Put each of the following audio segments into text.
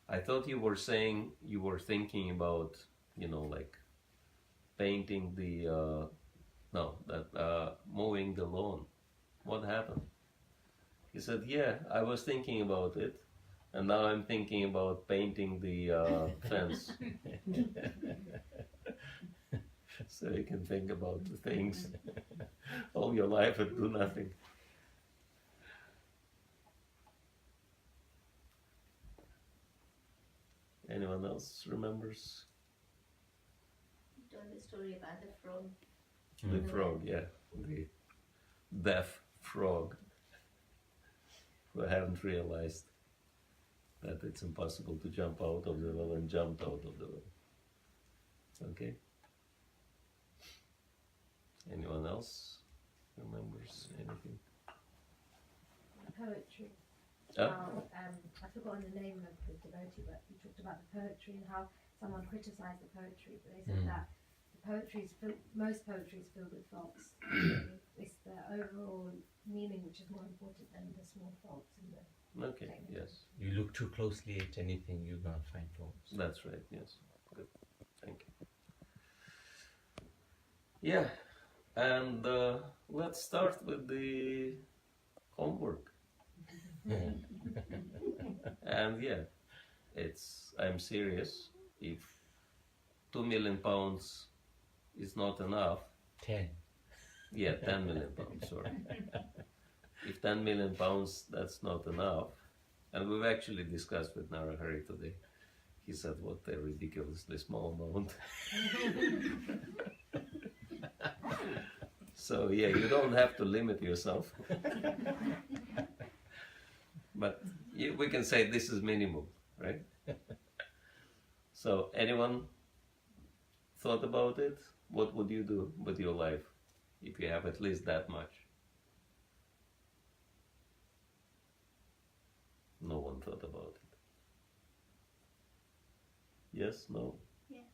I thought you were saying you were thinking about, like painting the, mowing the lawn. What happened? He said, yeah, I was thinking about it, and now I'm thinking about painting the fence. So you can think about the things all your life and do nothing. Anyone else remembers? You told the story about the frog. The frog, yeah. The deaf frog who haven't realized that it's impossible to jump out of the well and jumped out of the well. Okay? Anyone else remembers anything? Poetry. Oh. I've forgotten the name of the devotee, but he talked about the poetry and how someone criticised the poetry, but they said that the poetry is most poetry is filled with faults. It's the overall meaning which is more important than the small faults in the. Okay, yes. You look too closely at anything, you're gonna find faults. That's right, yes. Good. Thank you. Yeah, and let's start with the homework. And yeah, I'm serious. If 2 million pounds is not enough. 10. Yeah, 10 million pounds, sorry. If 10 million pounds, that's not enough. And we've actually discussed with Narahari today. He said, what a ridiculously small amount. So yeah, you don't have to limit yourself. But we can say this is minimum, right? So anyone thought about it? What would you do with your life if you have at least that much? No one thought about it. Yes? No? Yeah.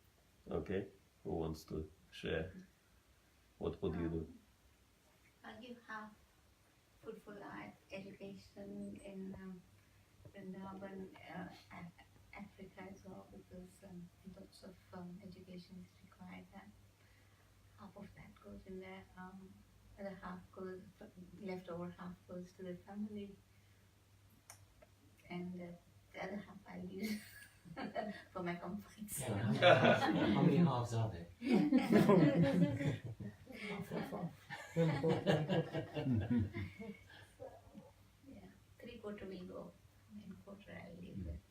Okay. Who wants to share? What would you do? You have food for life, education in Vrindavan, Africa as well, because lots of education is required there. Half of that goes in there, other half goes, leftover half goes to the family, and the other half I use for my comforts. Yeah, how many halves are there? Yeah, 3/4 will go, and 1/4 I'll leave with.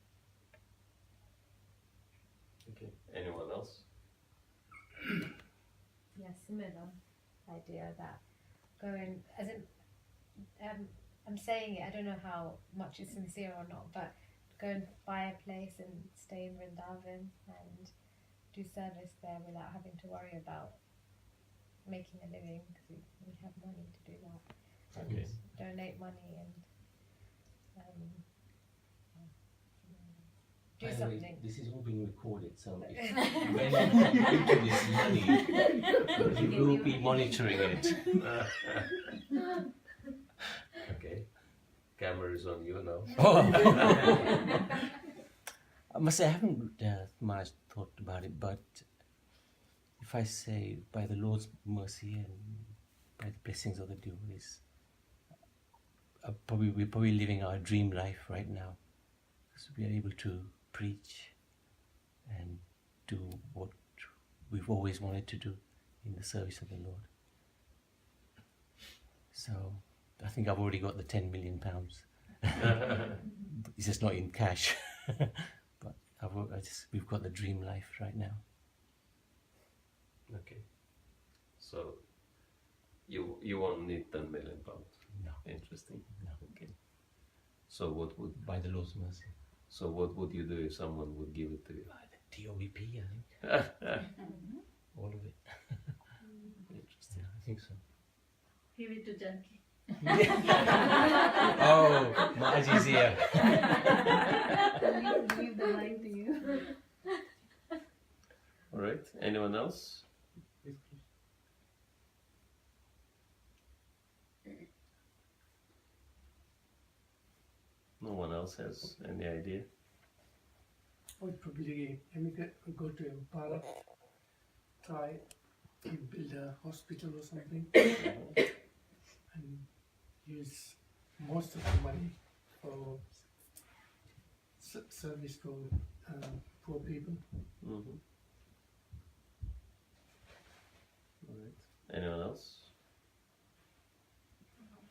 Okay. Anyone else? Yeah, similar idea that going, as in, I'm saying it, I don't know how much it's sincere or not, but go and buy a place and stay in Vrindavan and do service there without having to worry about making a living, because we have money to do that. And Okay. donate money and do By the way, something. this is all being recorded, so if when you into this money, you will be monitoring it. Okay. Camera is on you now. I must say I haven't much thought about it, but if I say by the Lord's mercy and by the blessings of the devotees, we're probably living our dream life right now, because we are able to preach and do what we've always wanted to do in the service of the Lord. So I think I've already got the 10 million pounds. It's just not in cash, but we've got the dream life right now. Okay. So you won't need 10 million pounds. No. Interesting. No. Okay. So what would By the Lord's mercy. So what would you do if someone would give it to you? By the TOVP, I think. All of it. Interesting. Yeah, I think so. Give it to Janki. Oh, Maharaj is here. Leave the line to you. All right. Anyone else? No one else has any idea? would probably emigrate or go to Bharat, try and build a hospital or something, and use most of the money for service for poor people. Mm-hmm. All right. Anyone else?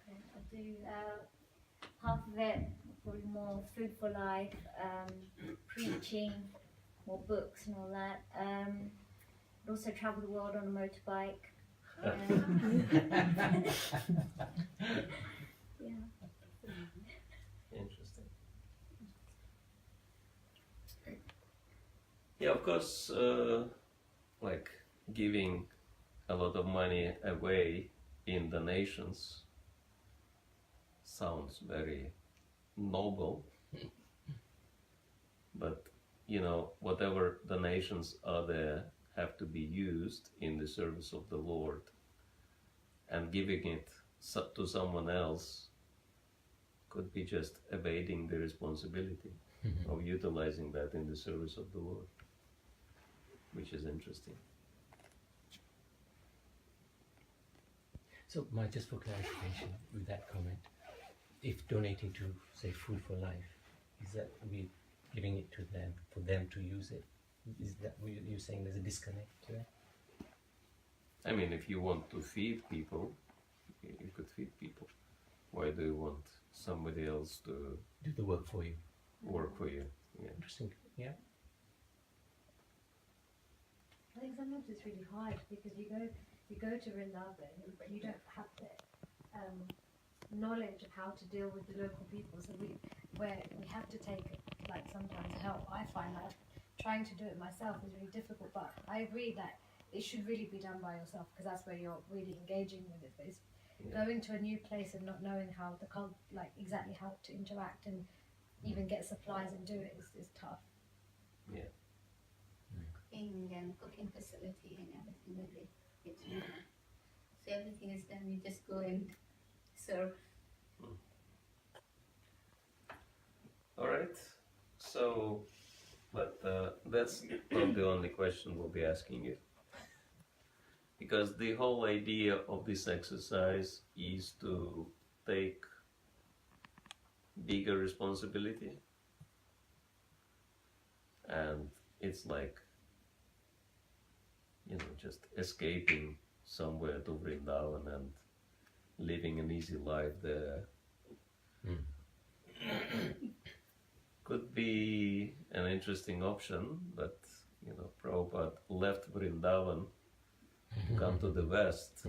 Okay, I'll do half of it, probably more food for life, preaching, more books and all that. I'd also travel the world on a motorbike. Yeah. Interesting. Yeah, of course, like giving a lot of money away in donations sounds very noble, but you know, whatever donations are there have to be used in the service of the Lord, and giving it to someone else could be just evading the responsibility of utilizing that in the service of the Lord, which is interesting. So, just for clarification with that comment, if donating to, say, Food for Life, is that we giving it to them for them to use it? Is that what you're saying? There's a disconnect to that? I mean, if you want to feed people, you could feed people. Why do you want somebody else to Do the work for you. work for you? Yeah. Interesting. Yeah. I think sometimes it's really hard because you go to Vrindavan, but you don't have the knowledge of how to deal with the local people. So we have to take like sometimes help. I find that trying to do it myself is really difficult. But I agree that it should really be done by yourself because that's where you're really engaging with it. But it's going to a new place and not knowing how exactly how to interact and even get supplies and do it is tough. Yeah. Cooking facility and everything that they get to know. So everything is done, you just go and serve. All right. So, but that's not the only question we'll be asking you. Because the whole idea of this exercise is to take bigger responsibility. And it's like, you know, just escaping somewhere to Vrindavan and living an easy life there. Could be an interesting option, but you know, Prabhupada left Vrindavan to come to the West,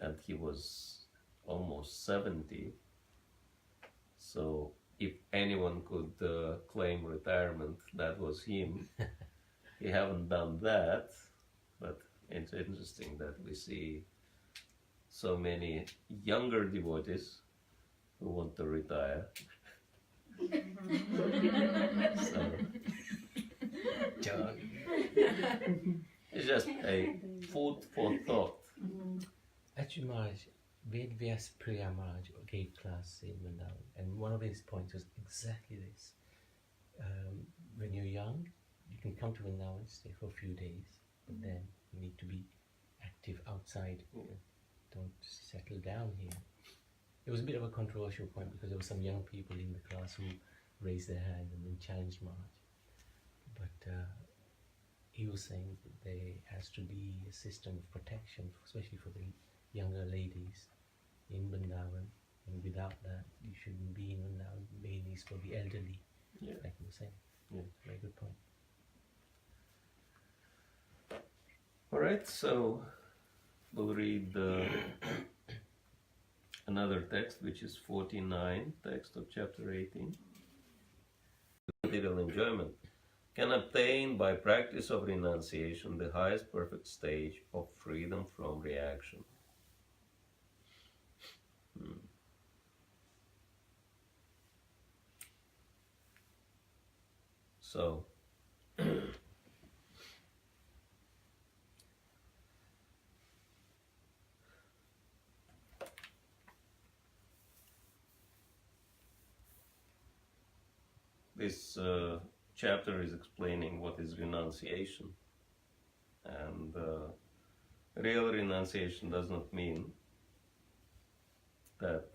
and he was almost 70. So if anyone could claim retirement, that was him. He haven't done that, but it's interesting that we see so many younger devotees who want to retire. So it's just a food for thought. Actually, Maharaj, Ved Vyas Priya Maharaj gave class in Vrindavan, and one of his points was exactly this. When you're young, you can come to Vrindavan, stay for a few days, but then you need to be active outside. Don't settle down here. It was a bit of a controversial point because there were some young people in the class who raised their hand and then challenged Maharaj. But he was saying that there has to be a system of protection, especially for the younger ladies in Vrindavan, and without that, you shouldn't be in Vrindavan. Mainly is for the elderly, like you were saying. Yeah. Very good point. All right, so we'll read another text, which is 49, text of chapter 18. Material enjoyment can obtain by practice of renunciation the highest perfect stage of freedom from reaction. So, this chapter is explaining what is renunciation. And real renunciation does not mean that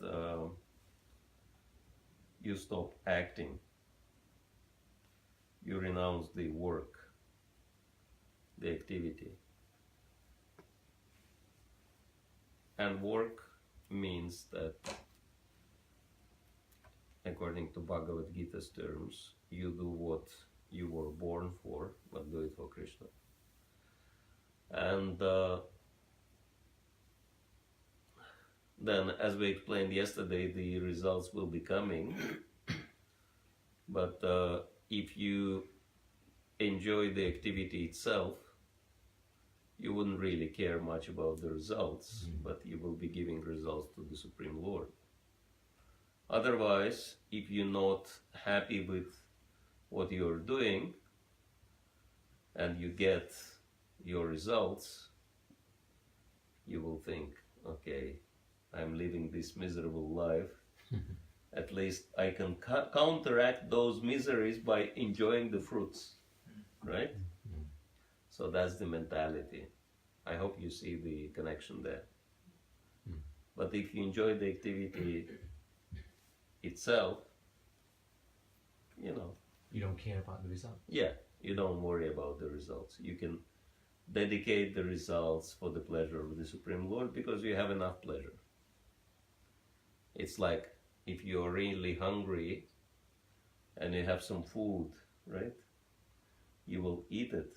you stop acting. You renounce the work, the activity. And work means that, according to Bhagavad Gita's terms, you do what you were born for, but do it for Krishna. And then, as we explained yesterday, the results will be coming. But if you enjoy the activity itself, you wouldn't really care much about the results, but you will be giving results to the Supreme Lord. Otherwise, if you're not happy with what you're doing and you get your results, you will think, okay, I'm living this miserable life. At least I can counteract those miseries by enjoying the fruits, right? So that's the mentality. I hope you see the connection there. But if you enjoy the activity itself, you know. You don't care about the result. Yeah, you don't worry about the results. You can dedicate the results for the pleasure of the Supreme Lord because you have enough pleasure. It's like if you're really hungry and you have some food, right? You will eat it.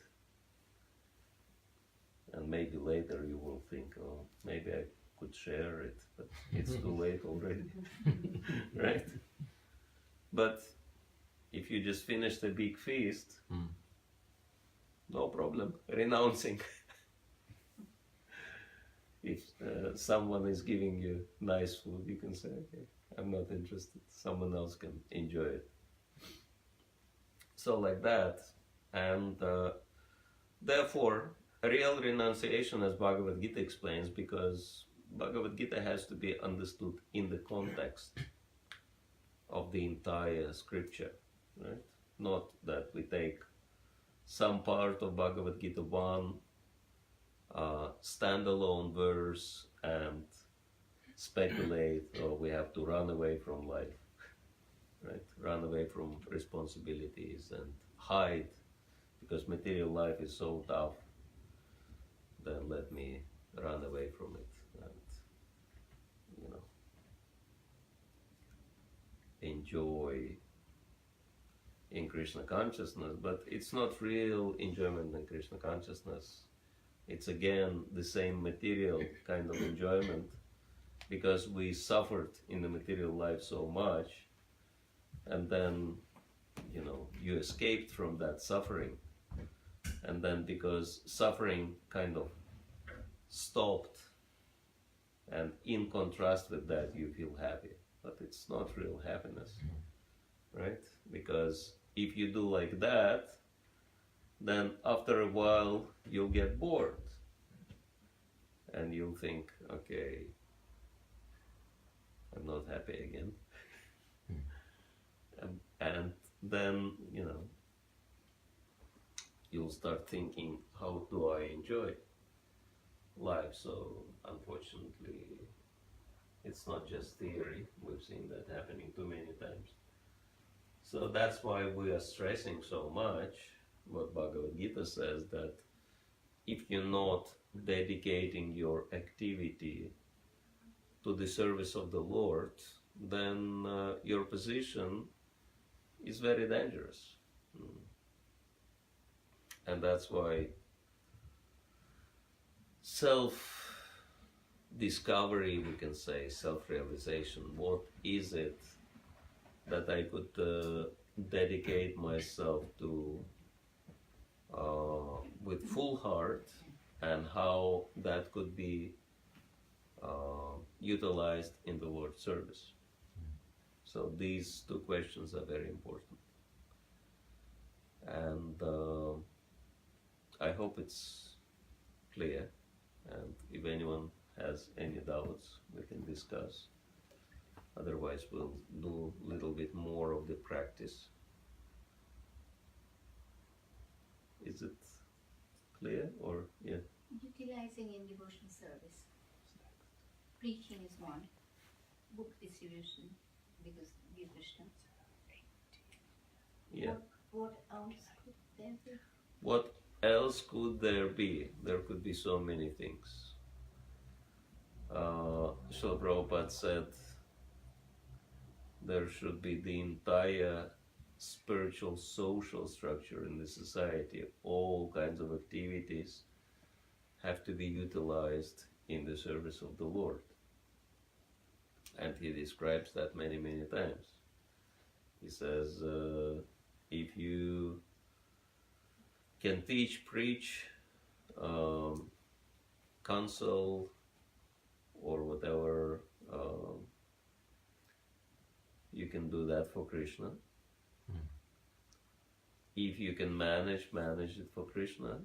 And maybe later you will think, oh, maybe I could share it, but it's too late already, right? But if you just finished a big feast, no problem, renouncing. If someone is giving you nice food, you can say, okay, I'm not interested. Someone else can enjoy it. So like that, and therefore, real renunciation, as Bhagavad Gita explains, because Bhagavad Gita has to be understood in the context of the entire scripture, right? Not that we take some part of Bhagavad Gita, one standalone verse, and speculate, or we have to run away from life, right? Run away from responsibilities and hide, because material life is so tough. Then let me run away from it and, you know, enjoy in Krishna consciousness. But it's not real enjoyment in Krishna consciousness. It's again the same material kind of enjoyment, because we suffered in the material life so much, and then, you know, you escaped from that suffering. And then because suffering kind of stopped, and in contrast with that you feel happy. But it's not real happiness, right? Because if you do like that, then after a while you'll get bored. And you'll think, okay, I'm not happy again. And then, you know, you'll start thinking, how do I enjoy life? So unfortunately, it's not just theory. We've seen that happening too many times. So that's why we are stressing so much what Bhagavad Gita says, that if you're not dedicating your activity to the service of the Lord, then your position is very dangerous. And that's why self-discovery, we can say, self-realization, what is it that I could dedicate myself to with full heart, and how that could be utilized in the Lord's service. So these two questions are very important. And I hope it's clear, and if anyone has any doubts, we can discuss. Otherwise, we'll do a little bit more of the practice Is it clear or yeah? Utilizing in devotional service. Preaching is one. Book distribution, because dear Krishna. Yeah. What else could there be? What else could there be? There could be so many things. Srila Prabhupada said there should be the entire spiritual social structure in the society. All kinds of activities have to be utilized in the service of the Lord. And he describes that many, many times. He says, if you can teach, preach, counsel, or whatever, you can do that for Krishna. If you can manage it for Krishna.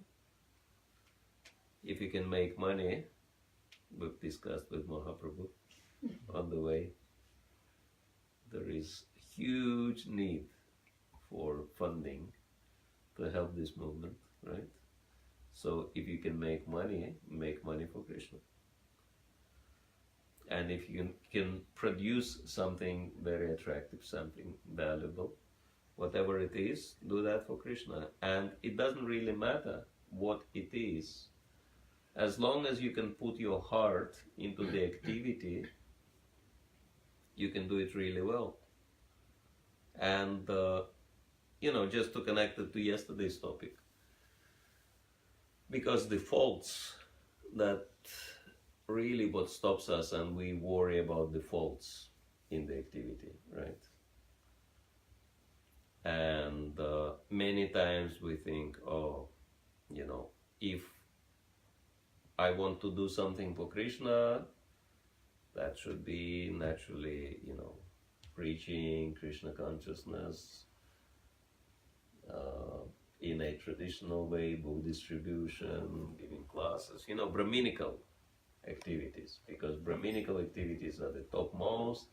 If you can make money, we've discussed with Mahaprabhu on the way, there is huge need for funding to help this movement, right? So if you can make money for Krishna. And if you can produce something very attractive, something valuable, whatever it is, do that for Krishna. And it doesn't really matter what it is, as long as you can put your heart into the activity, you can do it really well. And, just to connect it to yesterday's topic, because the faults that really what stops us, and we worry about the faults in the activity, right? And many times we think, if I want to do something for Krishna, that should be naturally, preaching Krishna consciousness in a traditional way, book distribution, giving classes, Brahminical activities, because Brahminical activities are the topmost,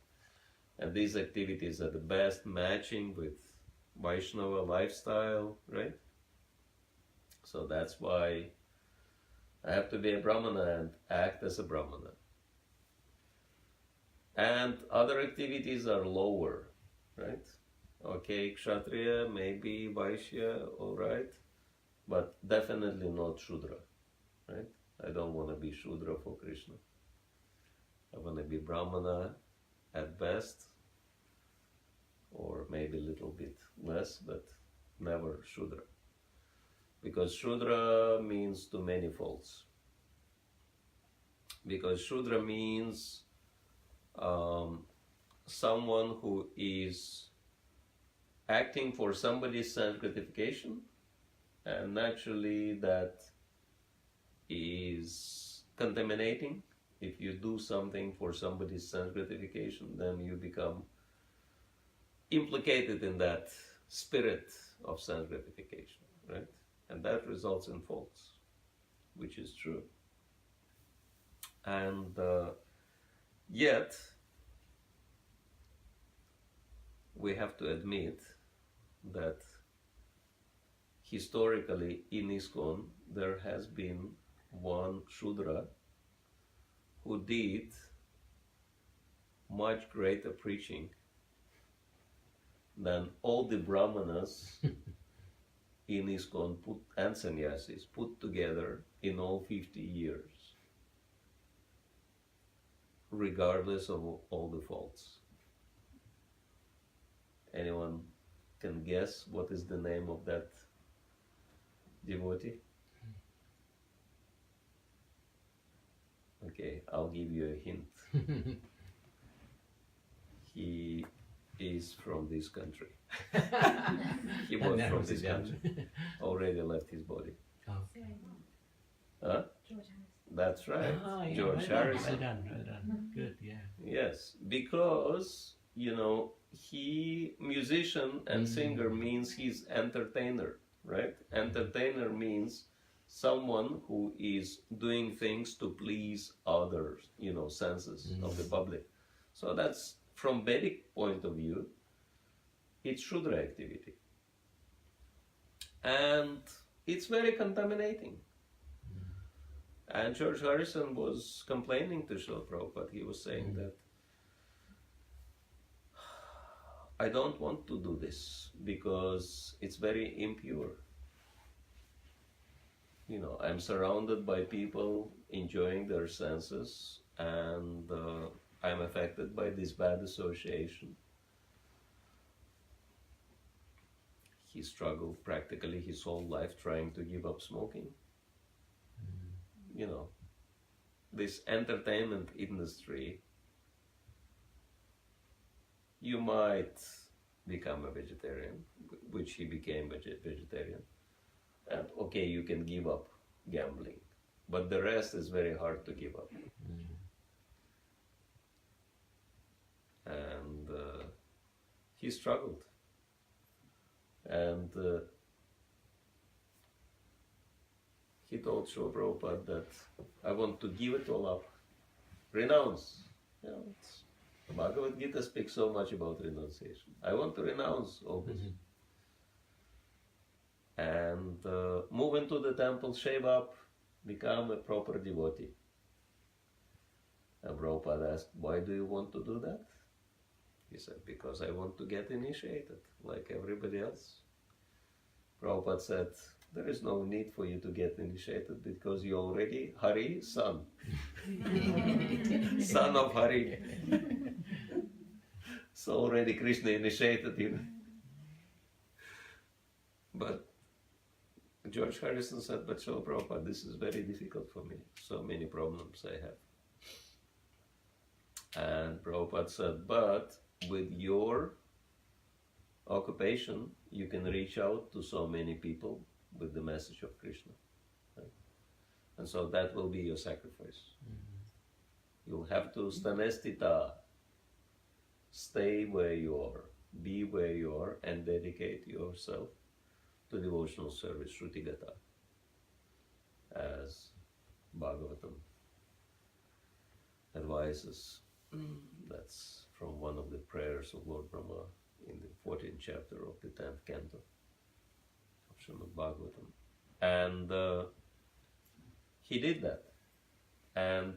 and these activities are the best matching with Vaishnava lifestyle, right? So that's why I have to be a Brahmana and act as a Brahmana. And other activities are lower, right? Okay, Kshatriya, maybe Vaishya, alright, but definitely not Shudra, right? I don't want to be Shudra for Krishna. I want to be Brahmana at best, or maybe a little bit less, but never Shudra. Because Shudra means too many faults. Because Shudra means someone who is acting for somebody's self-gratification, and naturally that is contaminating. If you do something for somebody's self-gratification, then you become implicated in that spirit of self-gratification, right? And that results in faults, which is true. And yet, we have to admit that historically in ISKCON there has been one Shudra who did much greater preaching than all the Brahmanas in ISKCON and sannyasis put together in all 50 years, regardless of all the faults. Anyone can guess what is the name of that devotee? Okay, I'll give you a hint. He is from this country. He was from this country. Already left his body. Oh. Huh? George Harrison. That's right. Ah, yeah, George well Harrison. Well done. Good, yeah. Yes, because, he, musician and singer means he's entertainer, right? Entertainer means someone who is doing things to please others, senses of the public. So that's, from Vedic point of view, it's Shudra activity. And it's very contaminating. And George Harrison was complaining to Srila Prabhupada. He was saying that I don't want to do this because it's very impure. You know, I'm surrounded by people enjoying their senses, and I'm affected by this bad association. He struggled practically his whole life trying to give up smoking. You know, this entertainment industry, you might become a vegetarian, which he became a vegetarian. And okay, you can give up gambling, but the rest is very hard to give up. And he struggled. And he told Srila Prabhupada that I want to give it all up, renounce. You know, Bhagavad Gita speaks so much about renunciation. I want to renounce all this. And move into the temple, shave up, become a proper devotee. And Prabhupada asked, why do you want to do that? He said, because I want to get initiated, like everybody else. Prabhupada said, there is no need for you to get initiated because you already Hari, son. Son of Hari. So already Krishna initiated you. But George Harrison said, but Srila Prabhupada, this is very difficult for me. So many problems I have. And Prabhupada said, but with your occupation, you can reach out to so many people with the message of Krishna. Right? And so that will be your sacrifice. You'll have to stanestita, stay where you are, be where you are, and dedicate yourself to devotional service, Shrutigata, as Bhagavatam advises. That's from one of the prayers of Lord Brahma in the 14th chapter of the 10th canto of Srimad Bhagavatam. And he did that. And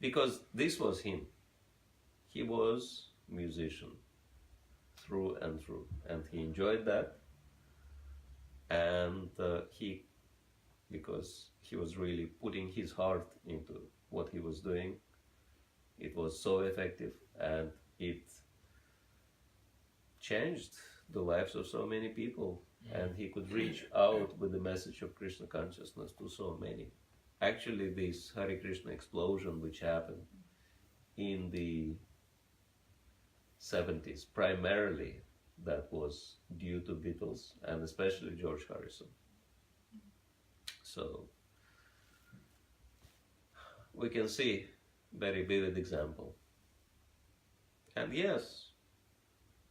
because this was him, he was musician through and through, and he enjoyed that. And because he was really putting his heart into what he was doing, it was so effective, and it changed the lives of so many people, and he could reach out with the message of Krishna consciousness to so many. Actually, this Hare Krishna explosion which happened in the 70s, primarily that was due to Beatles, and especially George Harrison. So we can see very vivid example. And yes,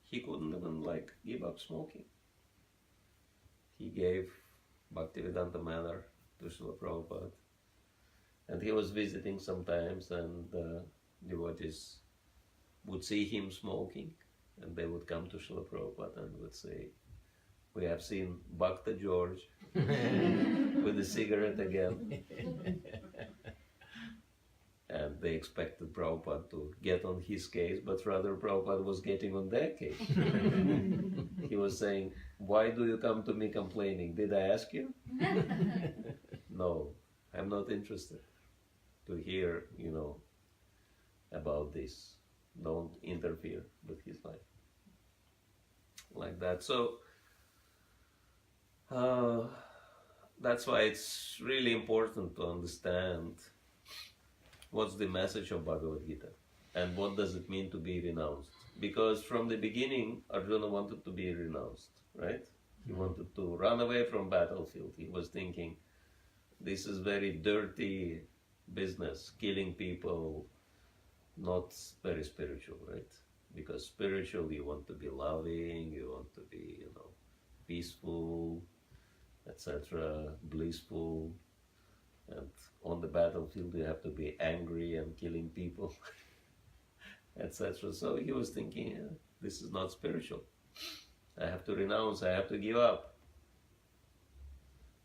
he couldn't even give up smoking. He gave Bhaktivedanta Manor to Srila Prabhupada, and he was visiting sometimes, and devotees would see him smoking, and they would come to Srila Prabhupada and would say, we have seen Bhakta George with a cigarette again. And they expected Prabhupada to get on his case, but rather Prabhupada was getting on their case. He was saying, why do you come to me complaining? Did I ask you? No, I'm not interested to hear, about this. Don't interfere with his life. Like that. So, that's why it's really important to understand what's the message of Bhagavad Gita and what does it mean to be renounced. Because from the beginning, Arjuna wanted to be renounced, right? He wanted to run away from battlefield. He was thinking, this is very dirty business, killing people, not very spiritual, right? Because spiritual, you want to be loving, you want to be, peaceful, etc., blissful. And on the battlefield, you have to be angry and killing people, etc. So he was thinking, this is not spiritual. I have to renounce, I have to give up.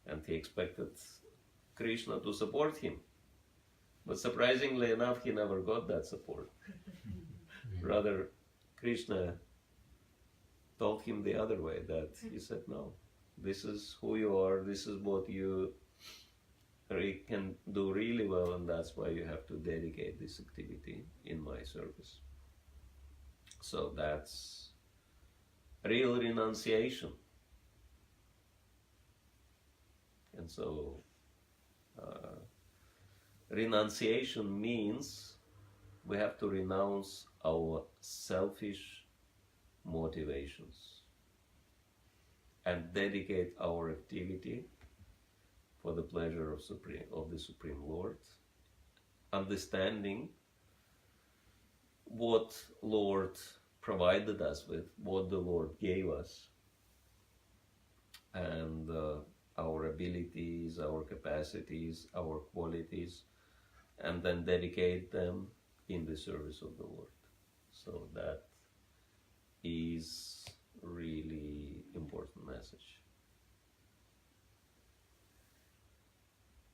and he expected Krishna to support him. But surprisingly enough, he never got that support. Rather, Krishna told him the other way, that he said, no, this is who you are, this is what you can do really well, and that's why you have to dedicate this activity in my service. So that's real renunciation. And so renunciation means we have to renounce our selfish motivations and dedicate our activity for the pleasure of the Supreme Lord, understanding what Lord provided us with, what the Lord gave us, and our abilities, our capacities, our qualities, and then dedicate them in the service of the Lord. So that is really important message.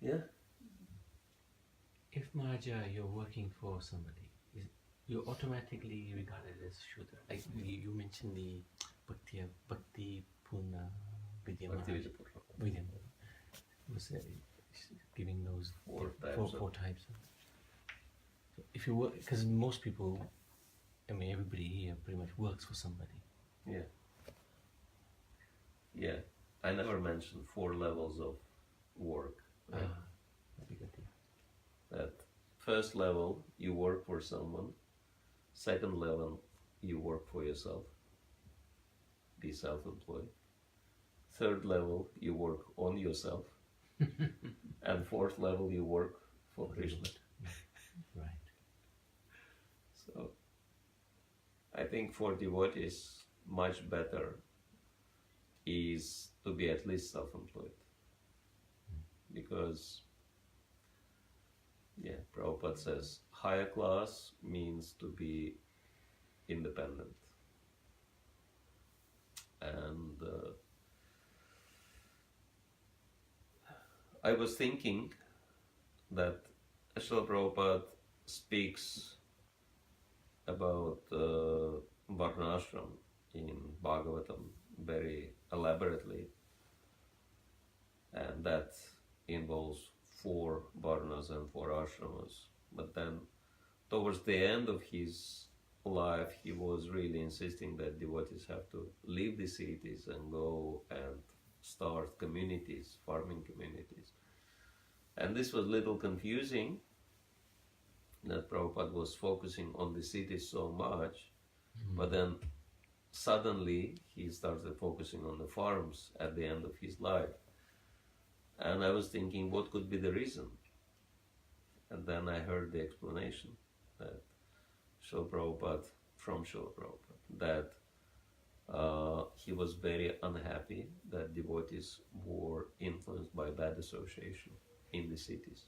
Yeah. If Maja, you're working for somebody, you're automatically regarded as Shudra. Like you mentioned the Bhakti Puna Vidya Maharaj. Vidya was giving those four types. So if you work, because most people, I mean everybody here pretty much works for somebody. Yeah. Yeah. I never mentioned 4 levels of work. Right? That'd be good. That first level, you work for someone. Second level, you work for yourself. Be self-employed. Third level, you work on yourself. And fourth level, you work for Krishna. Right. So I think for devotees, much better is to be at least self-employed. Because, yeah, Prabhupada says higher class means to be independent. And I was thinking that Srila Prabhupada speaks about Varnashram in Bhagavatam very elaborately, and that involves 4 varnas and 4 ashramas. But then towards the end of his life, he was really insisting that devotees have to leave the cities and go and start communities, farming communities. And this was a little confusing, that Prabhupada was focusing on the cities so much, but then suddenly he started focusing on the farms at the end of his life. And I was thinking, what could be the reason? And then I heard the explanation that Srila Prabhupada, from Srila Prabhupada, that he was very unhappy that devotees were influenced by bad association in the cities.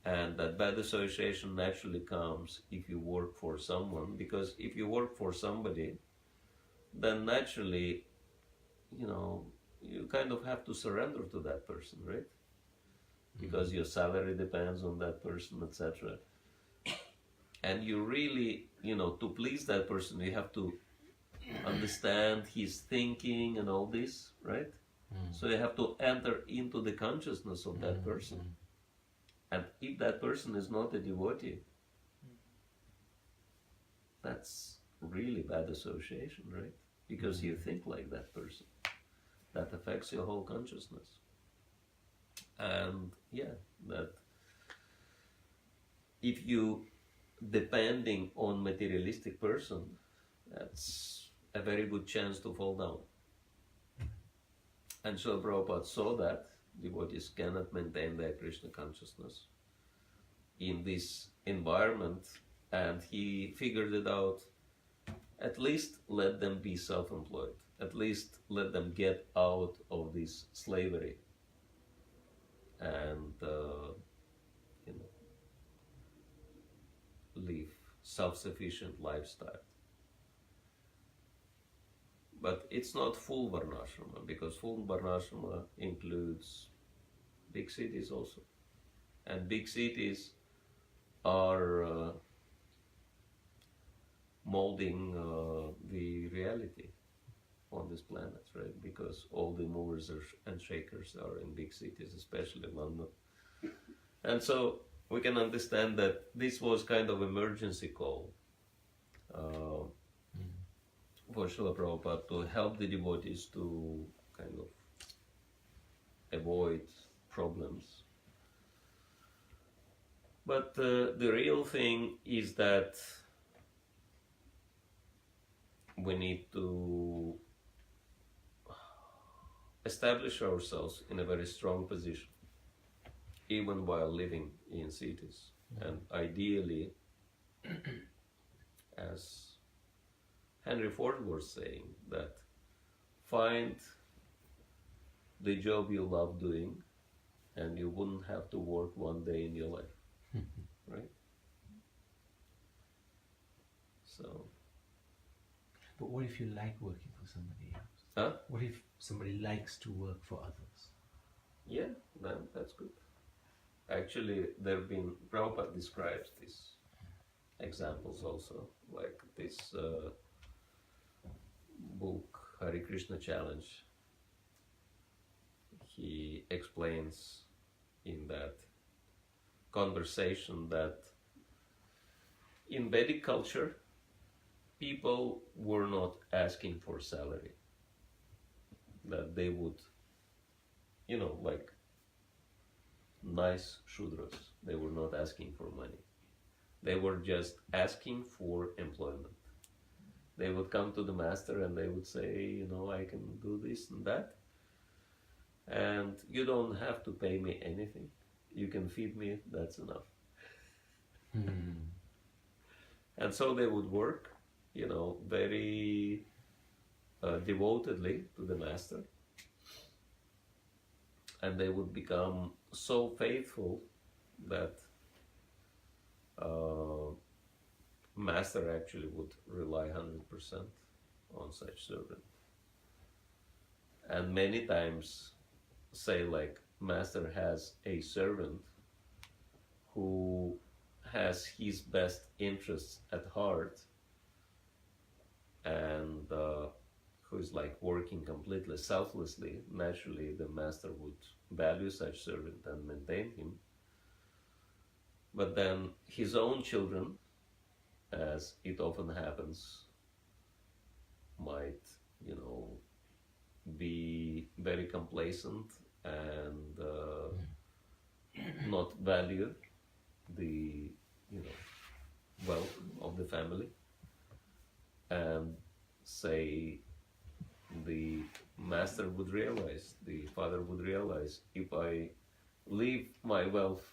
And that bad association naturally comes if you work for someone, because if you work for somebody, then naturally, you kind of have to surrender to that person, right? Because your salary depends on that person, etc. And you really, to please that person, you have to understand his thinking and all this, right? So you have to enter into the consciousness of that person. And if that person is not a devotee, that's really bad association, right? Because you think like that person. That affects your whole consciousness. And yeah, that if you depending on materialistic person, that's a very good chance to fall down. And so Prabhupada saw that devotees cannot maintain their Krishna consciousness in this environment, and he figured it out. At least let them be self-employed. At least let them get out of this slavery and live self-sufficient lifestyle. But it's not full Varnashrama, because full Varnashrama includes big cities also. And big cities are molding the reality on this planet, right? Because all the movers and shakers are in big cities, especially London. And so we can understand that this was kind of emergency call for Srila Prabhupada to help the devotees to kind of avoid problems. But the real thing is that we need to establish ourselves in a very strong position, even while living in cities. And ideally, as Henry Ford was saying, that find the job you love doing and you wouldn't have to work one day in your life, right? So. But what if you like working for somebody else? Huh? What if somebody likes to work for others? Yeah, then that's good. Actually, there have been, Prabhupada describes these examples also, like this book, Hare Krishna Challenge. He explains in that conversation that in Vedic culture, people were not asking for salary. That they would, you know, like nice Shudras, they were not asking for money. They were just asking for employment. They would come to the master and they would say, you know, I can do this and that. And you don't have to pay me anything. You can feed me, that's enough. And so they would work, you know, very devotedly to the master. And they would become so faithful that master actually would rely 100% on such servant. And many times say like master has a servant who has his best interests at heart and who is like working completely selflessly. Naturally the master would value such servant and maintain him. But then his own children, as it often happens, might, you know, be very complacent and not value the, you know, wealth of the family, and say the master would realize, the father would realize, if I leave my wealth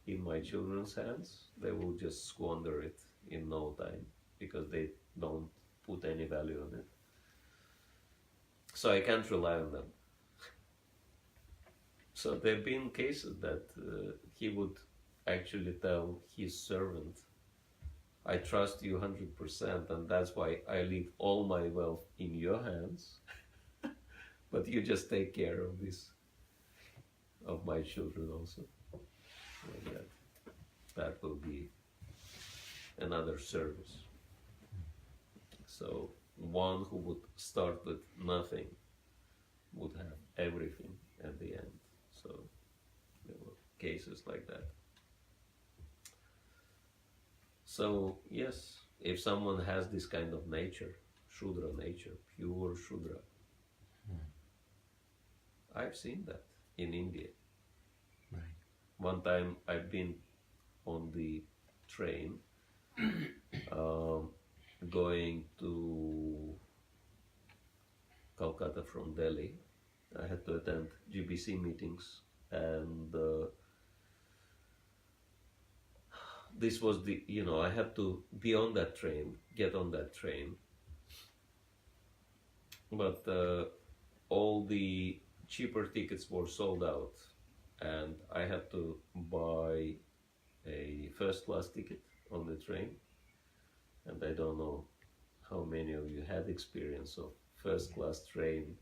in my children's hands, they will just squander it in no time because they don't put any value on it. So I can't rely on them. So there have been cases that he would actually tell his servant, I trust you 100% and that's why I leave all my wealth in your hands, but you just take care of this, of my children also. Like that will be another service. So one who would start with nothing would have everything at the end. So there were cases like that. So yes, if someone has this kind of nature, Shudra nature, pure Shudra, I've seen that in India. Right. One time I've been on the train going to Calcutta from Delhi. I had to attend GBC meetings, and this was the, you know, I had to be on that train, get on that train, but all the cheaper tickets were sold out, and I had to buy a first class ticket on the train. And I don't know how many of you had experience of first-class train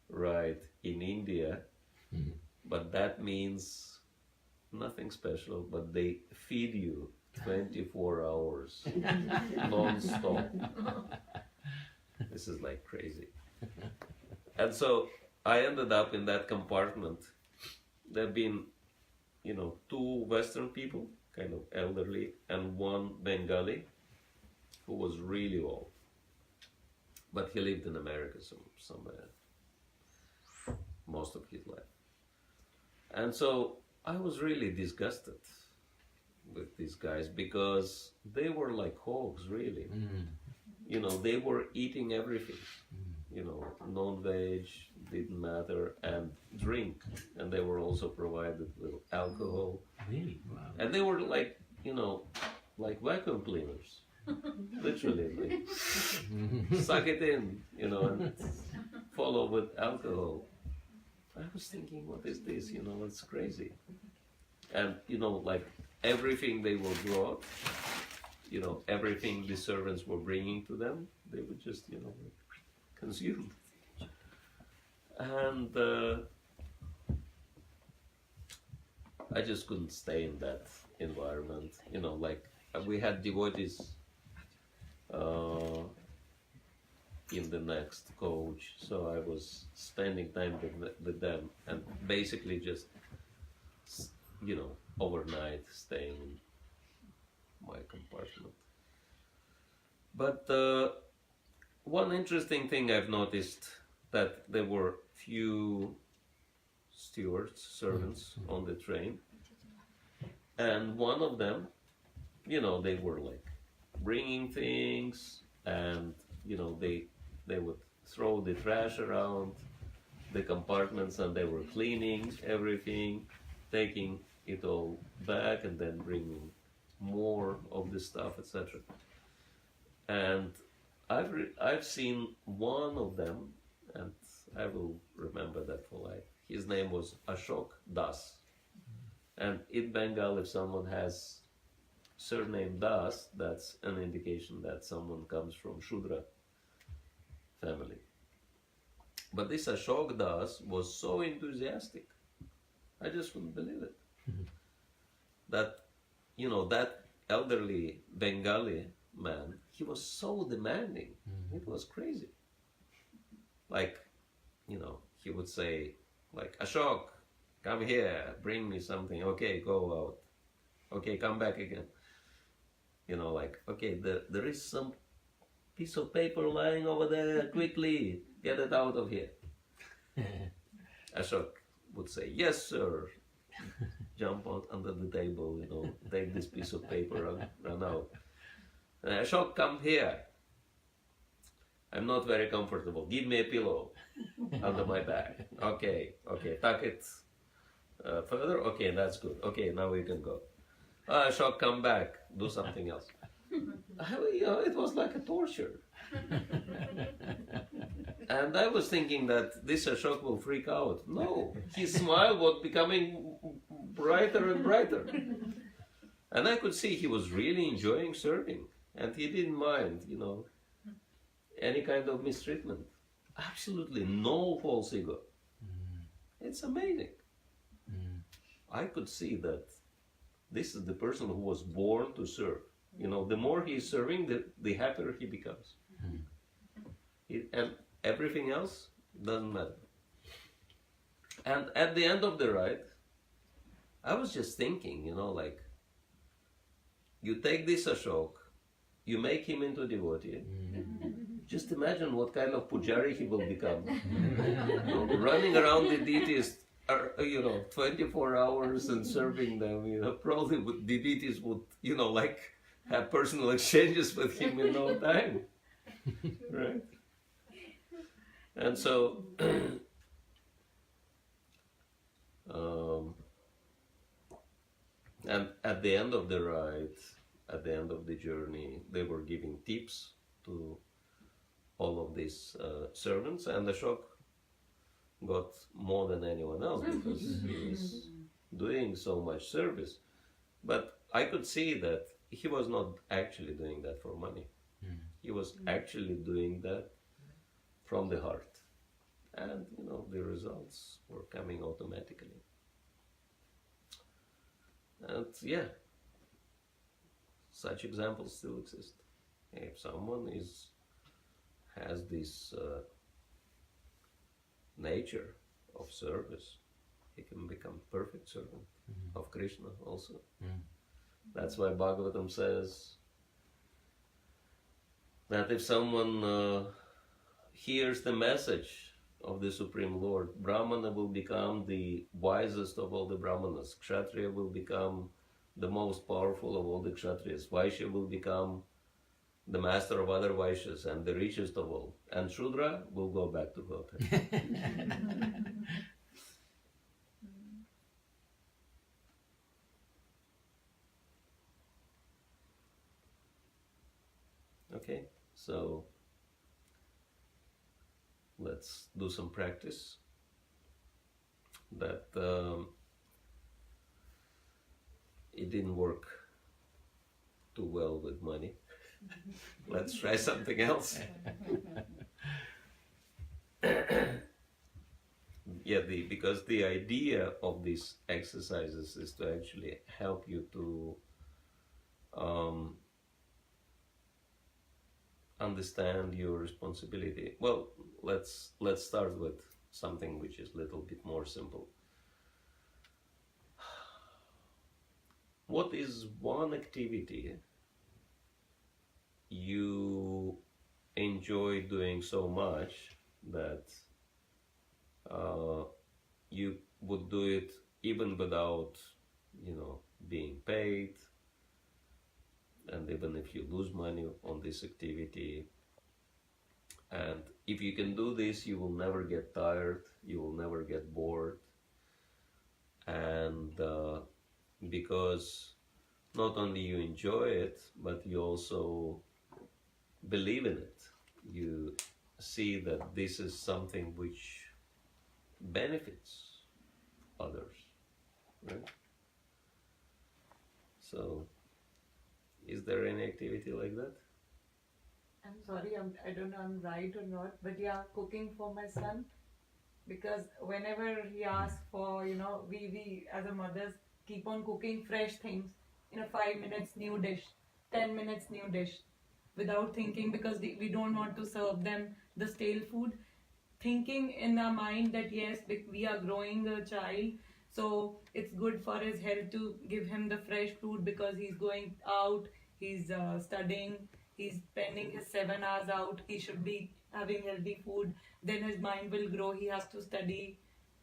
ride in India, but that means nothing special, but they feed you 24 hours non-stop. This is like crazy. And so I ended up in that compartment. There have been, you know, 2 Western people, kind of elderly, and 1 Bengali who was really old. But he lived in America somewhere most of his life. And so I was really disgusted with these guys because they were like hogs, really. You know, they were eating everything. You know, non-veg didn't matter, and drink. And they were also provided with alcohol. Really? Wow. And they were like, you know, like vacuum cleaners. Literally, like, suck it in, you know, and follow with alcohol. I was thinking, what is this? You know, it's crazy. And, you know, like everything they were brought, you know, everything the servants were bringing to them, they would just, you know, consume. And I just couldn't stay in that environment. You know, like we had devotees in the next coach, so I was spending time with them and basically just, you know, overnight staying in my compartment. But one interesting thing I've noticed, that there were few stewards, servants on the train, and one of them, you know, they were like bringing things, and you know, they would throw the trash around the compartments, and they were cleaning everything, taking it all back, and then bringing more of the stuff, etc. And I've seen one of them, and I will remember that for life. His name was Ashok Das. And in Bengal, if someone has surname Das, that's an indication that someone comes from Shudra family. But this Ashok Das was so enthusiastic. I just couldn't believe it. That, you know, that elderly Bengali man, he was so demanding. It was crazy. Like, you know, he would say, like, Ashok, come here, bring me something. Okay, go out. Okay, come back again. You know, like, okay, there is some piece of paper lying over there. Quickly, get it out of here. Ashok would say, yes, sir. Jump out under the table, you know, take this piece of paper and run out. Ashok, come here. I'm not very comfortable. Give me a pillow under my back. Okay, tuck it further. Okay, that's good. Okay, now we can go. Ashok, come back. Do something else. You know, it was like a torture. And I was thinking that this Ashok will freak out. No, his smile was becoming brighter and brighter. And I could see he was really enjoying serving. And he didn't mind, you know, any kind of mistreatment. Absolutely no false ego. It's amazing. I could see that this is the person who was born to serve. You know, the more he's serving, the happier he becomes. And everything else doesn't matter. And at the end of the ride, I was just thinking, you know, like, you take this Ashok, you make him into a devotee. Just imagine what kind of pujari he will become. You know, running around the deities, you know, 24 hours and serving them. You know, probably the deities would, you know, like, have personal exchanges with him in no time. Right? And so, and at the end of the ride, at the end of the journey, they were giving tips to all of these servants, and Ashok got more than anyone else because he was doing so much service. But I could see that he was not actually doing that for money. He was actually doing that from the heart. And, the results were coming automatically. And yeah, such examples still exist. If someone has this nature of service, he can become perfect servant of Krishna also. That's why Bhagavatam says that if someone hears the message of the Supreme Lord, Brahmana will become the wisest of all the Brahmanas. Kshatriya will become the most powerful of all the Kshatriyas. Vaishya will become the master of other Vaishyas and the richest of all. And Shudra will go back to Godhead. Okay, so let's do some practice. That it didn't work too well with money. Let's try something else. Yeah, because the idea of these exercises is to actually help you to understand your responsibility. Well, let's start with something which is a little bit more simple. What is one activity you enjoy doing so much that you would do it even without, being paid? And even if you lose money on this activity, and if you can do this, you will never get tired, you will never get bored, and because not only you enjoy it, but you also believe in it. You see that this is something which benefits others, right? So, is there any activity like that? I'm sorry, I don't know I'm right or not, but yeah, cooking for my son. Because whenever he asks for, we as a mothers keep on cooking fresh things. 5 minutes new dish, 10 minutes new dish, without thinking, because we don't want to serve them the stale food. Thinking in our mind that yes, we are growing a child, so it's good for his health to give him the fresh food, because he's going out, he's studying, he's spending his 7 hours out, he should be having healthy food, then his mind will grow, he has to study,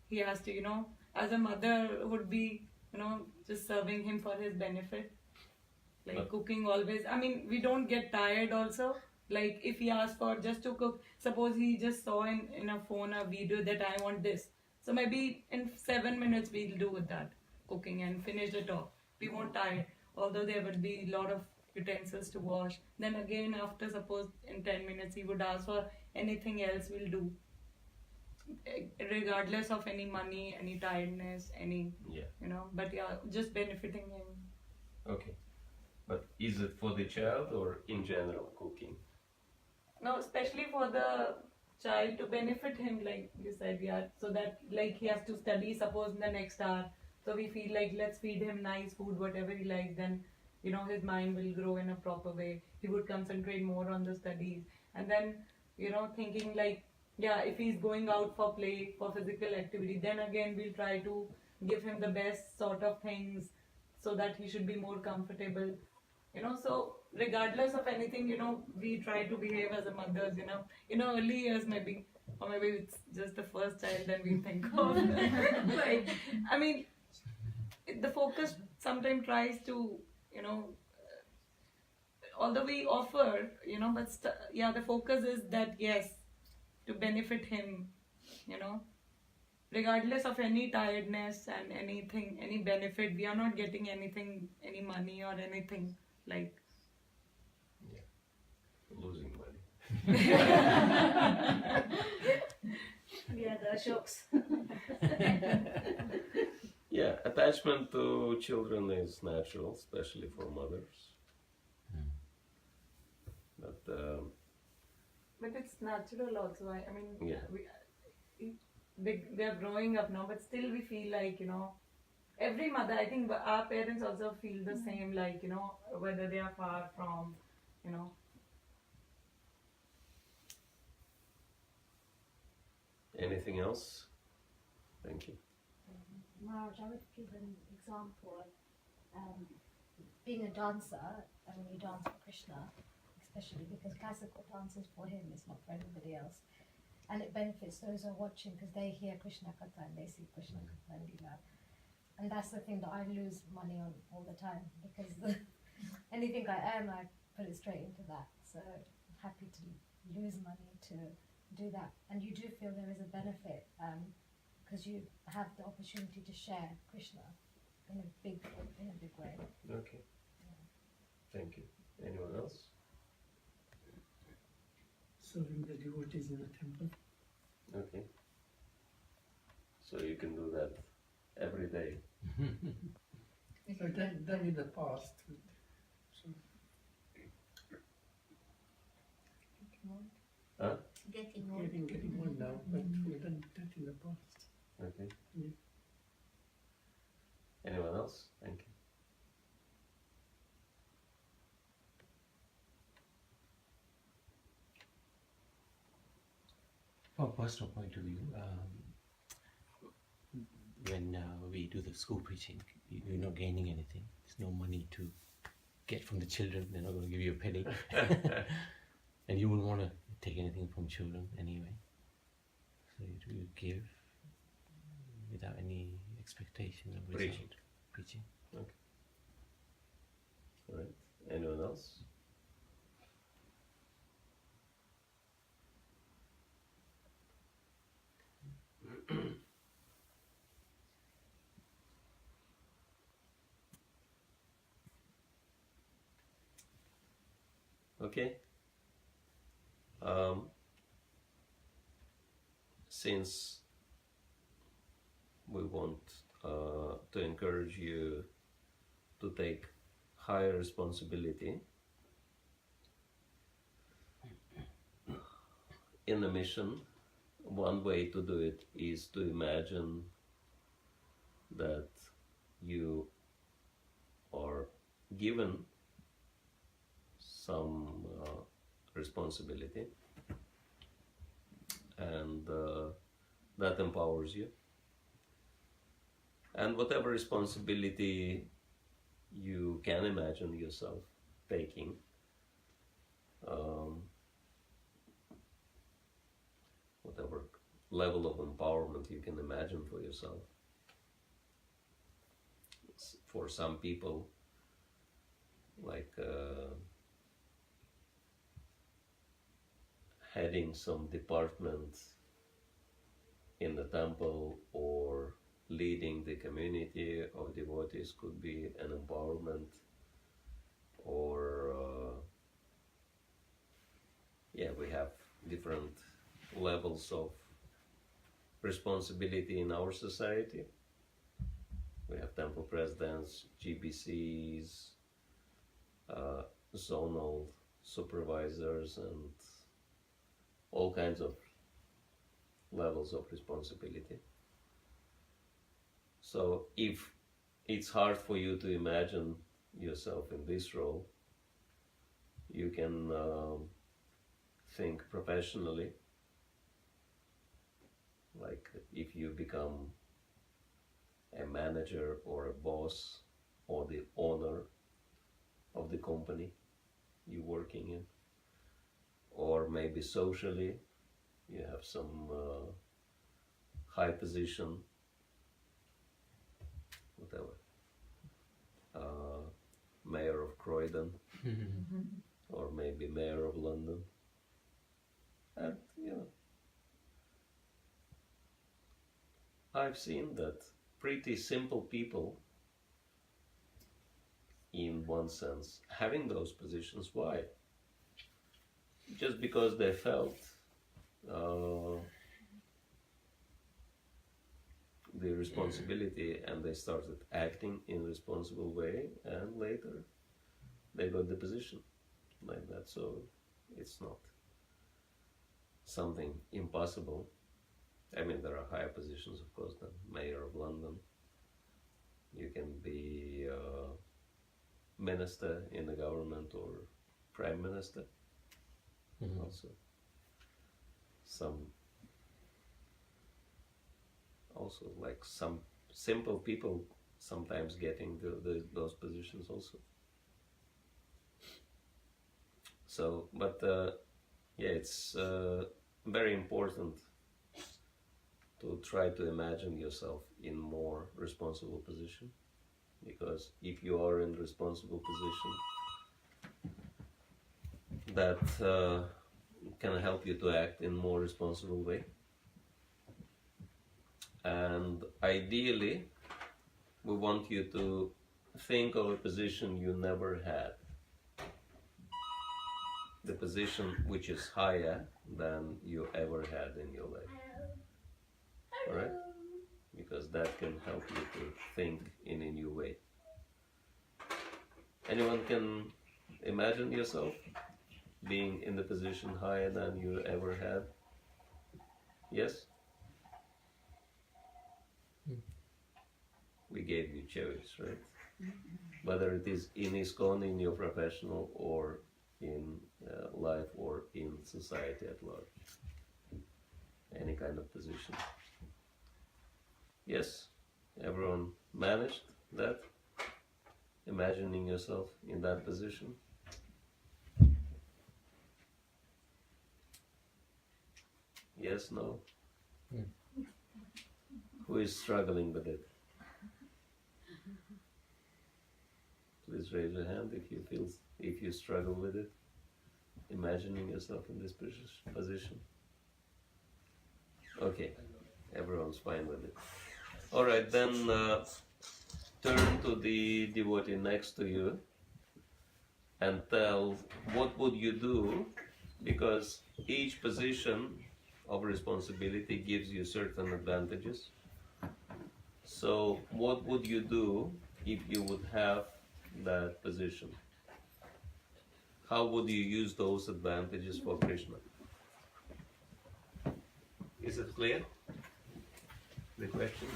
he has to, as a mother would be, just serving him for his benefit. Like cooking always, we don't get tired also. Like if he asks for just to cook, suppose he just saw in a phone a video that I want this. So maybe in 7 minutes we'll do with that cooking and finish it off. We won't tire, although there would be a lot of utensils to wash. Then again after, suppose in 10 minutes he would ask for anything else, we'll do. Regardless of any money, any tiredness, but yeah, just benefiting him. Okay. But is it for the child or in general cooking? No, especially for the child, to benefit him, like you said, yeah, so that like he has to study, suppose in the next hour. So we feel like let's feed him nice food, whatever he likes, then his mind will grow in a proper way. He would concentrate more on the studies. And then, thinking like, yeah, if he's going out for play, for physical activity, then again we'll try to give him the best sort of things so that he should be more comfortable. So regardless of anything, we try to behave as a mothers, early years maybe, or maybe it's just the first child then we think of. Like, the focus sometimes tries to, although we offer, but the focus is that yes, to benefit him, regardless of any tiredness and anything, any benefit, we are not getting anything, any money or anything like. Yeah, losing money. Yeah, the shocks. Yeah, attachment to children is natural, especially for mothers. But But it's natural also. I mean, Yeah. they're growing up now, but still we feel like, every mother, I think our parents also feel the same, like, whether they are far from, Anything else? Thank you. Maharaj, I would give an example of being a dancer, and when you dance for Krishna, especially because classical dance is for him, it's not for anybody else. And it benefits those who are watching because they hear Krishna Katha and they see Krishna Katha and Leela. And that's the thing that I lose money on all the time because anything I earn, I put it straight into that. So I'm happy to lose money to do that. And you do feel there is a benefit because you have the opportunity to share Krishna in a big way. Okay. Thank you. Anyone else? Serving the devotees in the temple. Okay. So you can do that every day. I've done in the past. So Huh? Getting old. getting on now, but we've done that in the past. Okay. Yeah. Anyone else? Thank you. From a personal point of view, when we do the school preaching, you're not gaining anything. There's no money to get from the children. They're not going to give you a penny. And you wouldn't want to take anything from children anyway. So you give without any expectation of result. Preaching. Okay. All right. Anyone else? Okay. Since we want to encourage you to take higher responsibility in the mission, one way to do it is to imagine that you are given some responsibility, and that empowers you. And whatever responsibility you can imagine yourself taking, whatever level of empowerment you can imagine for yourself. For some people, like heading some department in the temple or leading the community of devotees could be an empowerment, or we have different levels of responsibility in our society. We have temple presidents, GBCs, zonal supervisors, and all kinds of levels of responsibility. So if it's hard for you to imagine yourself in this role, you can think professionally, like if you become a manager or a boss or the owner of the company you're working in, or maybe socially you have some high position, whatever, mayor of Croydon, or maybe mayor of London, and I've seen that pretty simple people, in one sense, having those positions. Why? Just because they felt the responsibility, and they started acting in a responsible way, and later they got the position like that. So it's not something impossible. I mean, there are higher positions, of course, than Mayor of London. You can be minister in the government or prime minister. Also, some simple people sometimes getting those positions also. So, but yeah, it's very important to try to imagine yourself in more responsible position, because if you are in responsible position, that can help you to act in more responsible way. And ideally, we want you to think of a position you never had, the position which is higher than you ever had in your life. Alright? Because that can help you to think in a new way. Anyone can imagine yourself being in the position higher than you ever had? Yes? We gave you choice, right? Whether it is in ISKCON, in your professional, or in life, or in society at large. Any kind of position. Yes? Everyone managed that? Imagining yourself in that position? Yes, no? Who is struggling with it? Please raise your hand if you struggle with it, imagining yourself in this position. Okay, everyone's fine with it. All right, then turn to the devotee next to you and tell what would you do, because each position of responsibility gives you certain advantages. So what would you do if you would have that position? How would you use those advantages for Krishna? Is it clear? The question?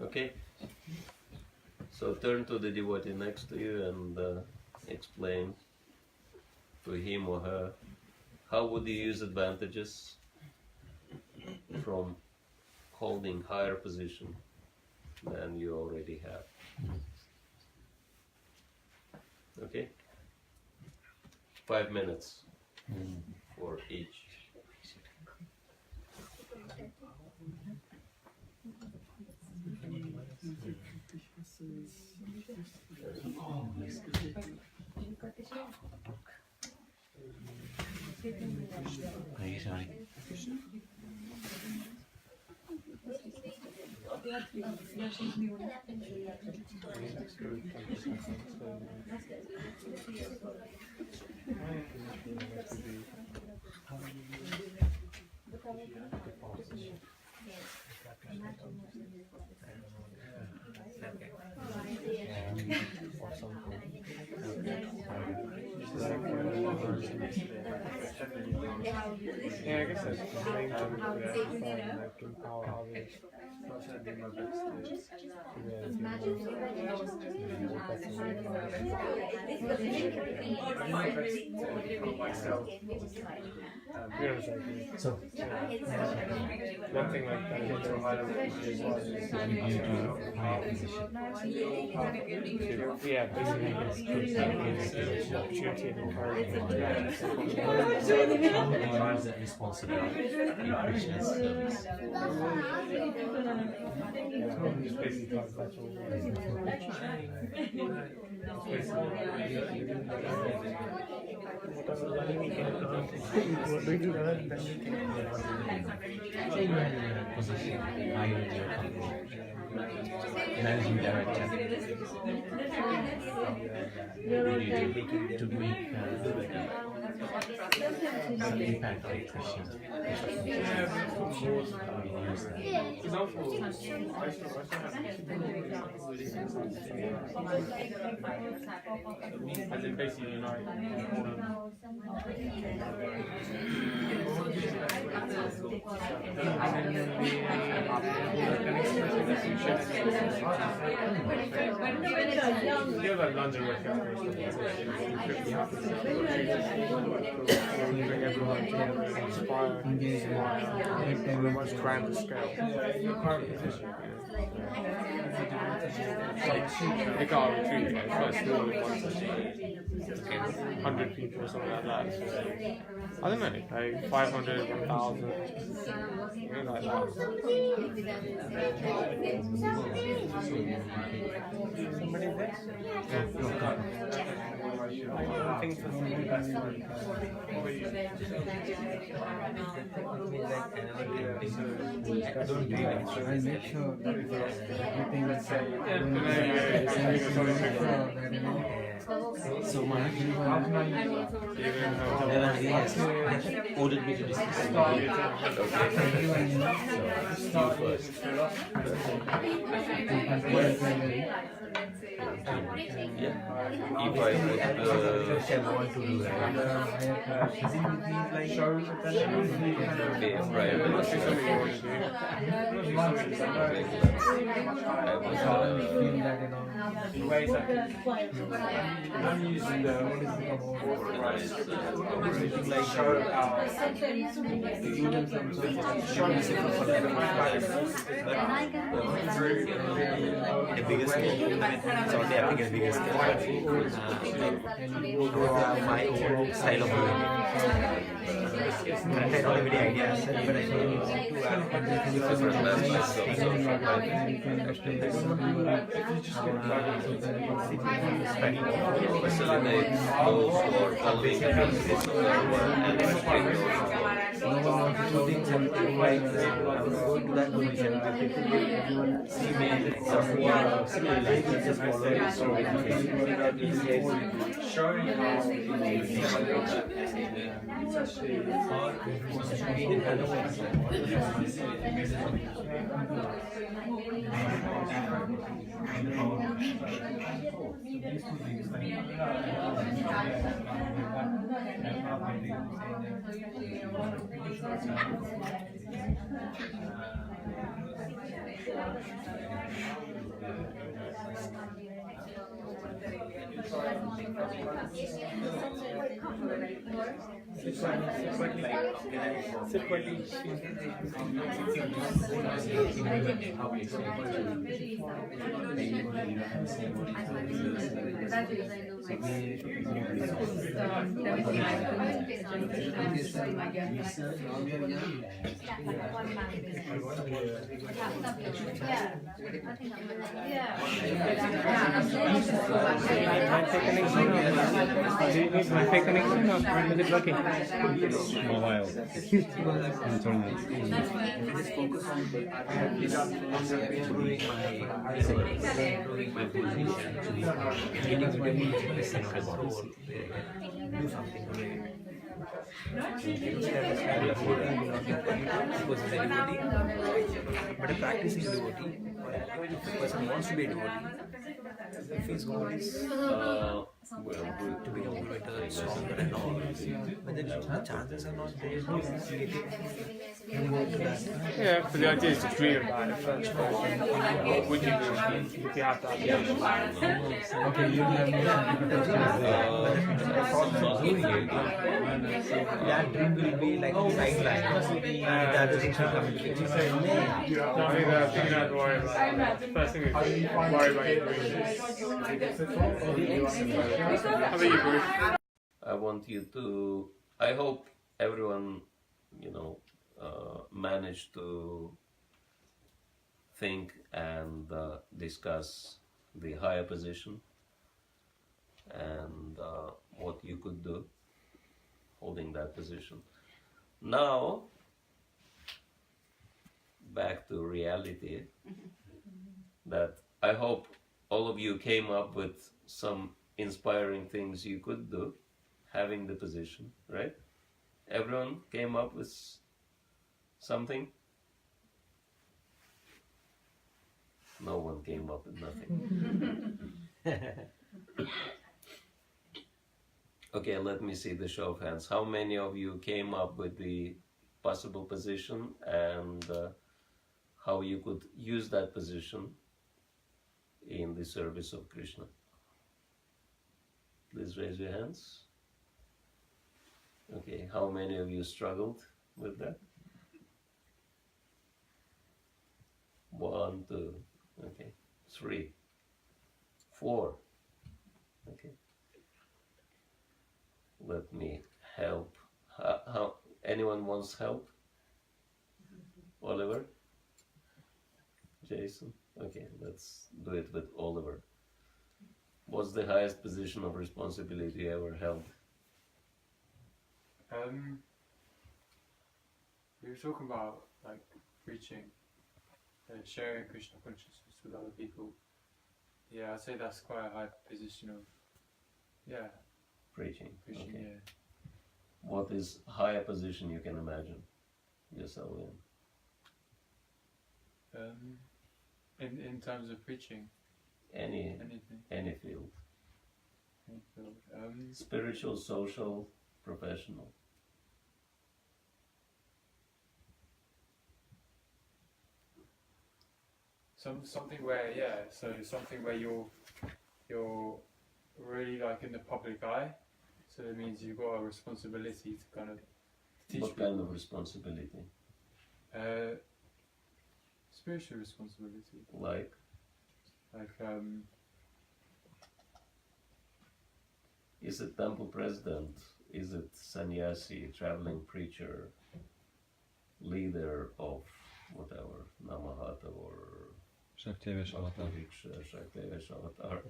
Okay. So turn to the devotee next to you and explain to him or her, how would you use advantages from holding higher position than you already have? Okay? 5 minutes for each. Yeah, I guess that's the main thing that we have to find, like empower others. Not trying to do my best myself. So, One thing like that is to higher position. Yeah, basically the opportunity and encouragement. how is that responsibility in Krishna's service? It's basically like that's Say you are in a position higher in your company, managing director. What do you do to make the impact of Krishna. As in basically, you know, you have like London workouts, bring everyone together and inspire, on a much grander scale. Your current position, they can't retreat, it's quite small, 100 people or something like that. I don't know, like 500, 1,000, something like that. Somebody there? I make sure that everything is So Maharaj ordered me to discuss. Yeah. If I would want to do that. be a private, I'm using the The biggest scale, it's only happening at the biggest scale. My own style of doing it. I don't have any ideas, but I facilitate those who are following the practice of their work and respect those Wi-Fi connection or is it working? mobile. Just focus on improving my position, getting to the center control, do something great. But a practicing devotee, or if a person wants to be a devotee, if his goal is to become better, stronger and all, but then the chances are not there to work that. Yeah, but the idea is to dream about it first. What would you do if you have that? okay, you have That dream will be like a sideline, and the other things will come into picture. I think the thing you have to worry about, first thing is worry about your dreams. How about you, Bruce? I want you to, I hope everyone, managed to think and discuss the higher position and what you could do holding that position. Now, back to reality, that I hope all of you came up with some inspiring things you could do, having the position, right? Everyone came up with something? No one came up with nothing. Okay, let me see the show of hands. How many of you came up with the possible position and how you could use that position in the service of Krishna? Please raise your hands. Okay, how many of you struggled with that? 1, 2, okay, 3, 4, okay. Let me help. How anyone wants help? Oliver? Jason? Okay, let's do it with Oliver. What's the highest position of responsibility you ever held? We were talking about like preaching, sharing Krishna consciousness with other people. Yeah, I'd say that's quite a high position of, Preaching. preaching. Okay. Yeah. What is higher position you can imagine yourself in? In terms of preaching, Anything, any field. any field. Spiritual, social, professional. Something where something where you're really like in the public eye, so it means you've got a responsibility to kind of teach What people. kind of responsibility? Spiritual responsibility, Like? Is it temple president? Is it sannyasi, traveling preacher, leader of whatever, Namahata or Shaktivesh Avatar. Shaktivesh Avatar?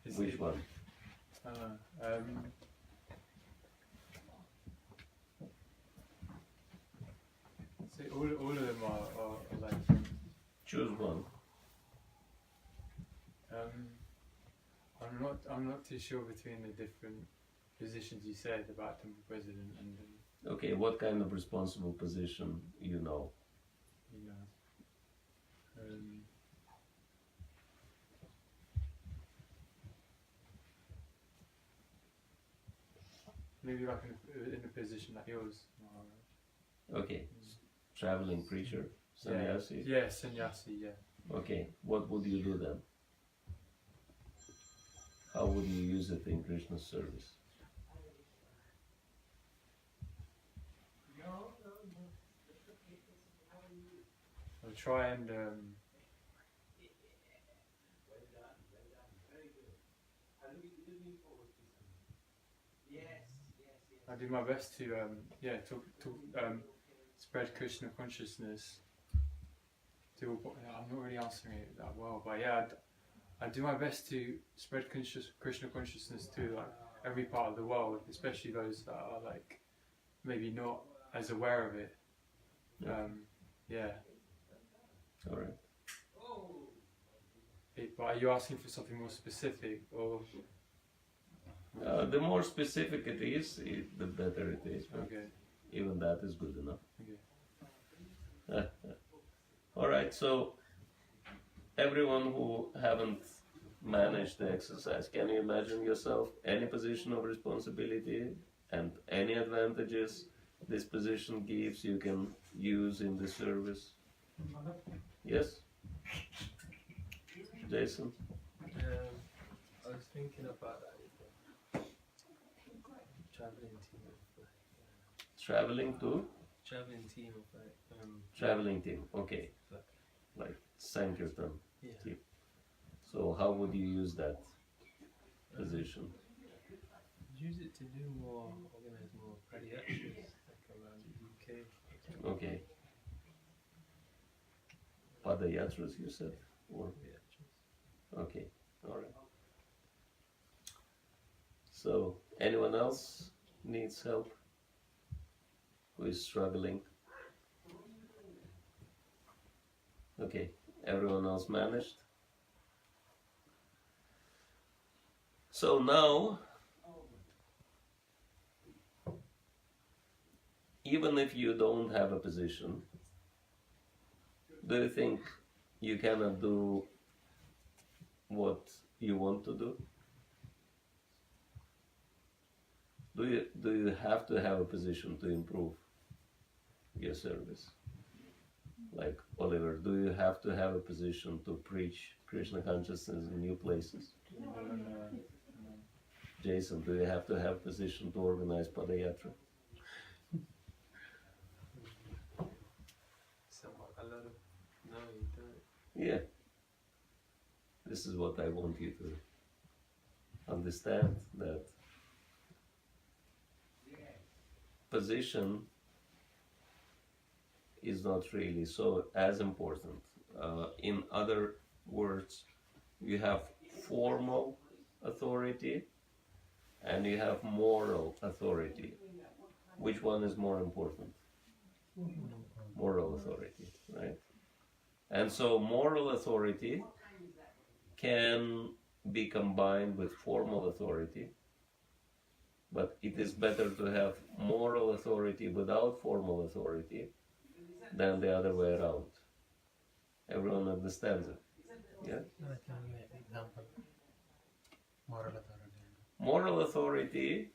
Is Which it- one? See, all of them are like. Choose one. I'm not too sure between the different positions you said about temple president and Okay, what kind of responsible position you know? you know. Maybe like in a position like yours. Okay, traveling preacher, sannyasi. Yeah, sannyasi. Yeah. Okay, what would you do then? How would you use it in Krishna's service? I'll try and I do my best to spread Krishna consciousness. I'm not really answering it that well, but yeah, I do my best to spread Krishna consciousness to like every part of the world, especially those that are like maybe not as aware of it. Yeah. All right. But are you asking for something more specific, or? The more specific it is, the better it is. But Okay. even that is good enough. Okay. All right. So everyone who haven't managed the exercise, can you imagine yourself any position of responsibility and any advantages this position gives you can use in the service? Yes? Jason? I was thinking about that. Traveling team of Traveling to? traveling team of Traveling team, okay. Like Sankirtan. yeah. team. So how would you use that position? Use it to do more, organize more padiatras like around the UK. Okay. Padayatras you said? Or Padiatras. okay, alright. So anyone else needs help? Who is struggling? Okay, everyone else managed? So now, even if you don't have a position, do you think you cannot do what you want to do? Do you have to have a position to improve your service? Like Oliver, do you have to have a position to preach Krishna consciousness in new places? Jason, do you have to have a position to organize Padayatra? No, you don't. Yeah. This is what I want you to understand, that position is not really so as important. In other words, you have formal authority and you have moral authority. Which one is more important? Moral authority, right? And so moral authority can be combined with formal authority, but it is better to have moral authority without formal authority than the other way around. Everyone understands it? Yeah? No, I can give an example. Moral authority. Moral authority,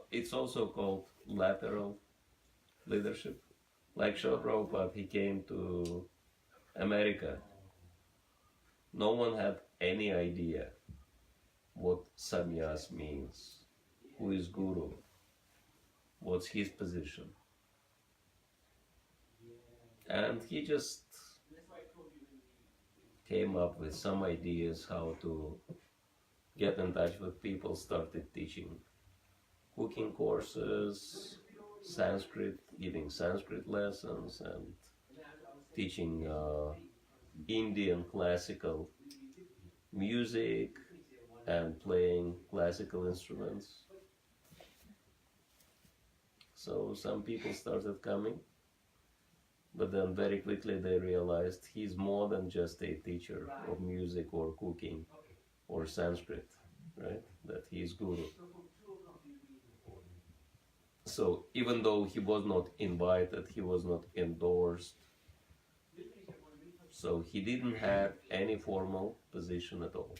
it's also called lateral leadership. Like Srila Prabhupada, he came to America. No one had any idea what sannyas means, who is guru, what's his position. And he just came up with some ideas how to get in touch with people, started teaching cooking courses, Sanskrit, giving Sanskrit lessons, and teaching Indian classical music and playing classical instruments. So some people started coming, but then very quickly they realized he's more than just a teacher of music or cooking or Sanskrit, right? That he is guru. So even though he was not invited, he was not endorsed, so he didn't have any formal position at all.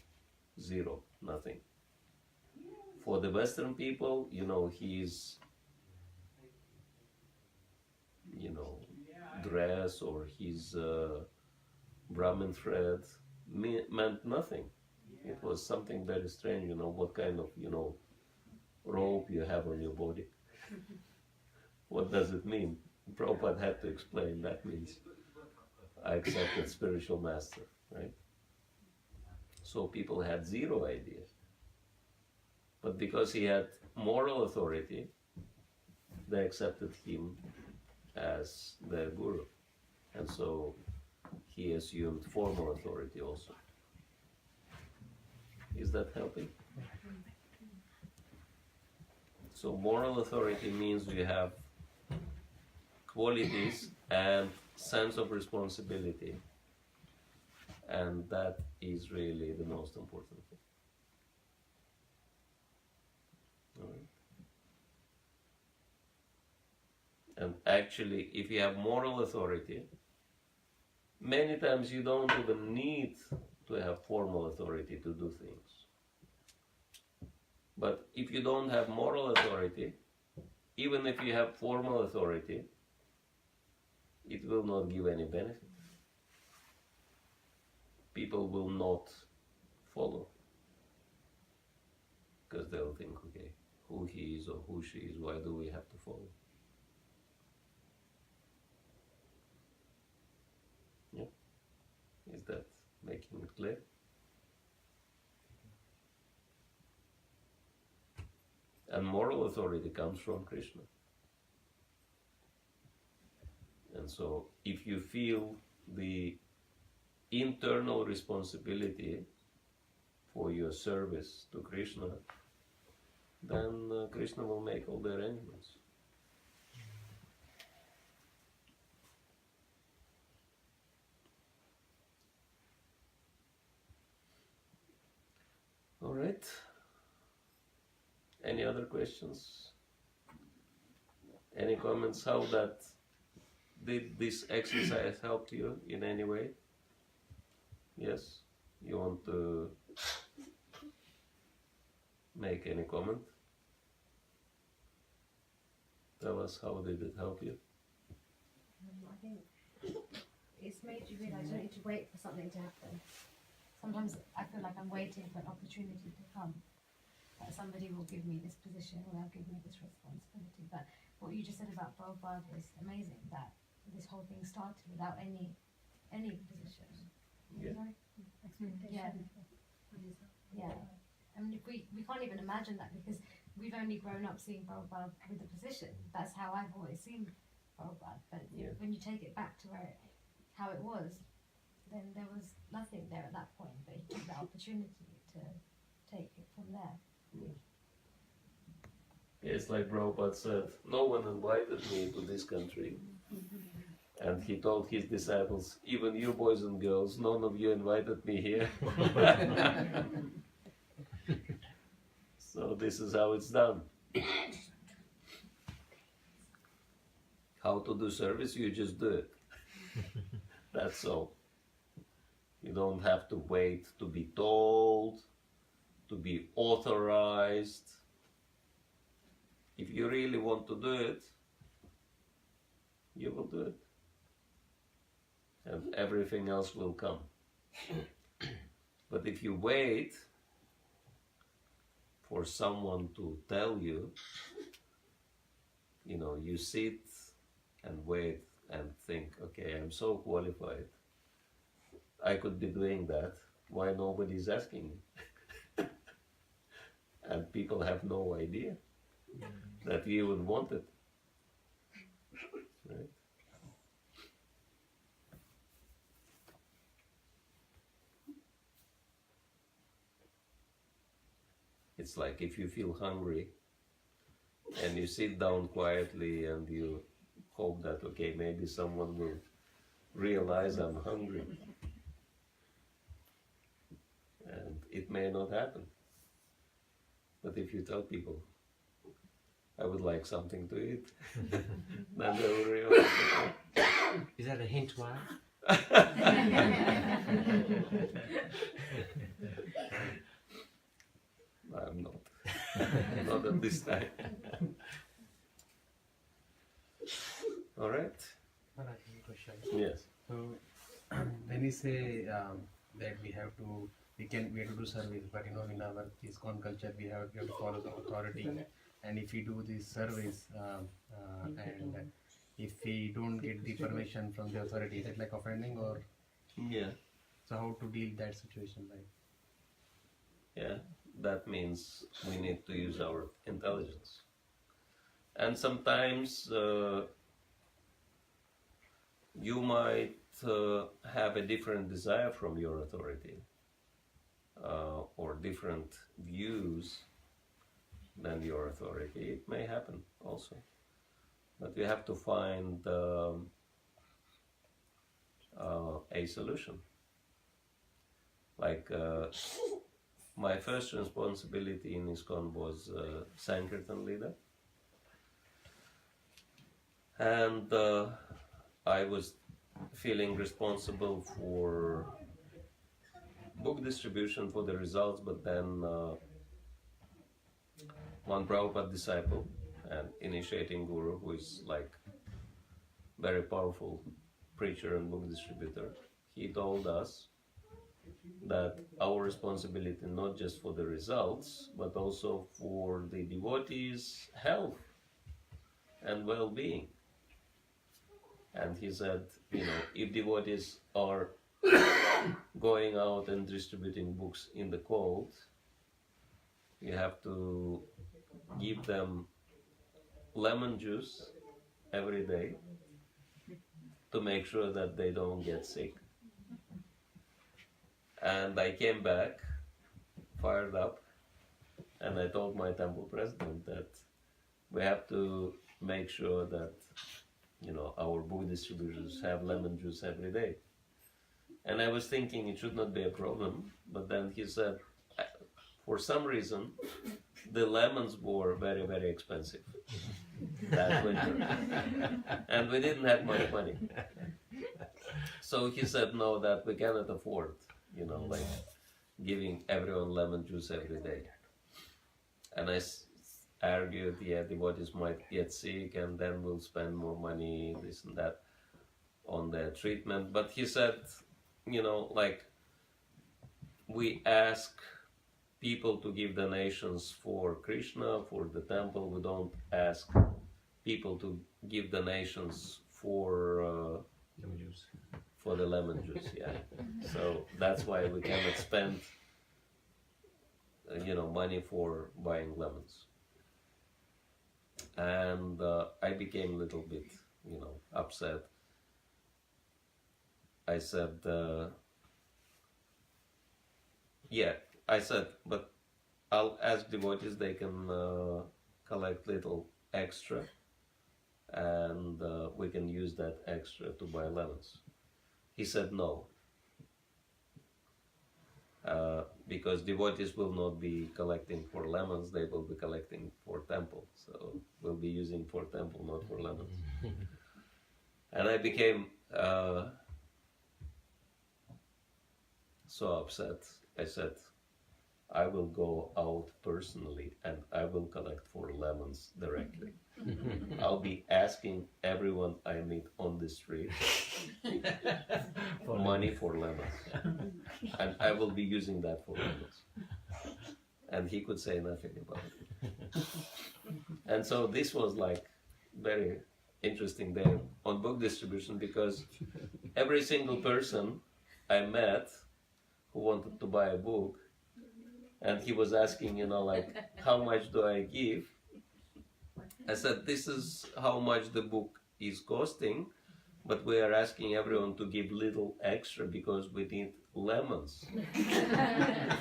Zero, nothing. For the Western people, his, dress or his Brahmin thread meant nothing. It was something very strange, what kind of, robe you have on your body. What does it mean? Prabhupada had to explain. That means I accepted spiritual master, right? So people had zero idea. But because he had moral authority, they accepted him as their guru. And so he assumed formal authority also. Is that helping? So moral authority means you have qualities and sense of responsibility, and that is really the most important thing. All right. And actually, if you have moral authority, many times you don't even need to have formal authority to do things. But if you don't have moral authority, even if you have formal authority, it will not give any benefit. People will not follow, because they'll think, okay, who he is or who she is, why do we have to follow? Yeah? Is that making it clear? And moral authority comes from Krishna. And so if you feel the internal responsibility for your service to Krishna, then Krishna will make all the arrangements. All right. Any other questions? Any comments? How did this exercise help you in any way? Yes? You want to make any comment? Tell us, how did it help you? I think it's made you realise you don't need to wait for something to happen. Sometimes I feel like I'm waiting for an opportunity to come. That somebody will give me this position or they'll give me this responsibility. But what you just said about Prabhupada is amazing, that this whole thing started without any position. Yeah. Yeah. Yeah. I mean, we can't even imagine that because we've only grown up seeing Prabhupada with a position. That's how I've always seen Prabhupada. But Yeah. when you take it back to how it was, then there was nothing there at that point. But he took the opportunity to take it from there. It's like Prabhupada said, no one invited me to this country. And he told his disciples, even you boys and girls, none of you invited me here. So this is how it's done. How to do service, you just do it. That's all. You don't have to wait to be told, to be authorized. If you really want to do it, you will do it. And everything else will come. But if you wait for someone to tell you, you sit and wait and think, okay, I'm so qualified. I could be doing that. Why nobody's asking me? And people have no idea that you would want it. Right? It's like if you feel hungry and you sit down quietly and you hope that, okay, maybe someone will realize I'm hungry. And it may not happen. But if you tell people, I would like something to eat, then they will realize, Is that a hint why? I'm not. Not at this time. All right? Well, I have a question. Yes. So, when you say that we have to do service, but in our ISKCON culture we have to follow the authority, and if we do this service and if we don't get the permission from the authority, is it like offending or? Yeah. So how to deal that situation like? Yeah. That means we need to use our intelligence. And sometimes you might have a different desire from your authority or different views than your authority. It may happen also. But we have to find a solution. Like my first responsibility in ISKCON was Sankirtan leader. And I was feeling responsible for book distribution, for the results, but then one Prabhupada disciple and initiating guru, who is like very powerful preacher and book distributor, he told us that our responsibility not just for the results, but also for the devotees' health and well-being. And he said, if devotees are going out and distributing books in the cold, you have to give them lemon juice every day to make sure that they don't get sick. And I came back fired up, and I told my temple president that we have to make sure that our book distributors have lemon juice every day. And I was thinking it should not be a problem, but then he said, for some reason, the lemons were very, very expensive that winter. And we didn't have much money. So he said, no, that we cannot afford, like giving everyone lemon juice every day. And I argued, yeah, devotees might get sick and then we'll spend more money, this and that, on their treatment. But he said, like, we ask people to give donations for Krishna, for the temple. We don't ask people to give donations for Lemon juice. for the lemon juice, yeah. So that's why we cannot spend money for buying lemons. And I became a little bit upset. I said I said, but I'll ask devotees, they can collect little extra and we can use that extra to buy lemons. He said no, because devotees will not be collecting for lemons, they will be collecting for temple. So we'll be using for temple, not for lemons. And I became so upset. I said, I will go out personally and I will collect for lemons directly. I'll be asking everyone I meet on the street for money for lemons. And I will be using that for lemons. And he could say nothing about it. And so this was like very interesting day on book distribution, because every single person I met who wanted to buy a book, and he was asking, like, how much do I give? I said, this is how much the book is costing, but we are asking everyone to give little extra because we need lemons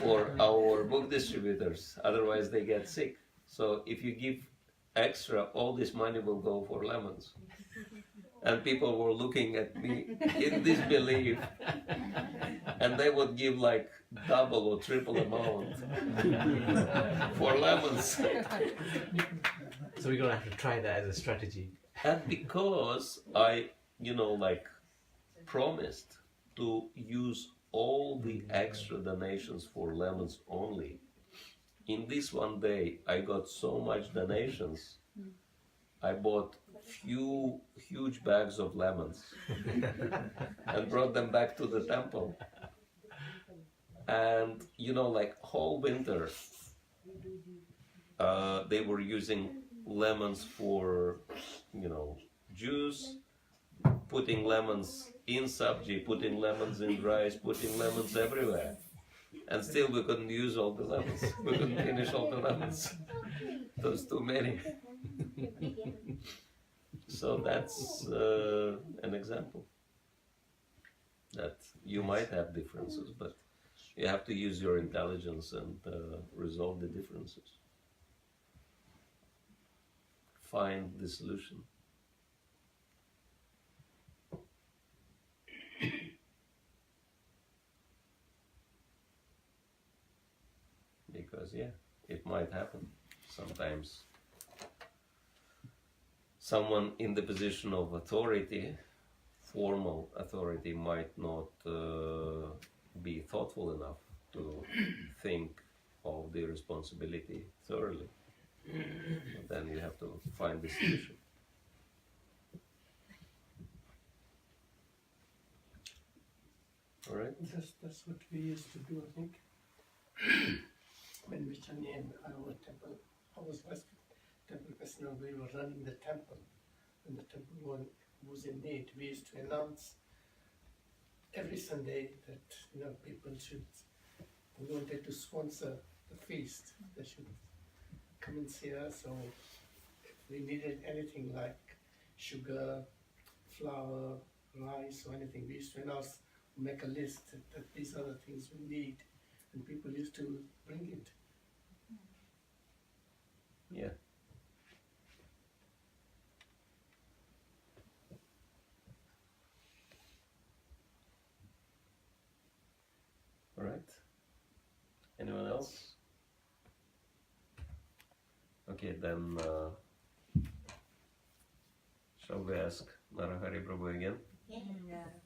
for our book distributors, otherwise they get sick. So if you give extra, all this money will go for lemons. And people were looking at me in disbelief, and they would give like double or triple amount for lemons. So we're gonna have to try that as a strategy. And because I, promised to use all the extra donations for lemons only, in this one day I got so much donations, I bought huge bags of lemons and brought them back to the temple. And whole winter they were using lemons for juice, putting lemons in sabji, putting lemons in rice, putting lemons everywhere, and still we couldn't use all the lemons. We couldn't finish all the lemons. There's too many. So that's an example that you might have differences, but you have to use your intelligence and resolve the differences. Find the solution. Because it might happen sometimes. Someone in the position of authority, formal authority, might not be thoughtful enough to think of the responsibility thoroughly. But then you have to find the solution. All right? That's what we used to do, I think. When we turned in our temple, I was temple personnel, we were running the temple. When the temple was in need, we used to announce every Sunday that people should, we wanted to sponsor the feast. They should come and see us. So if we needed anything like sugar, flour, rice, or anything, we used to announce, make a list that these are the things we need, and people used to bring it. Yeah. All right. Anyone else? Okay, then shall we ask Narahari Prabhu again? Yeah. Yeah.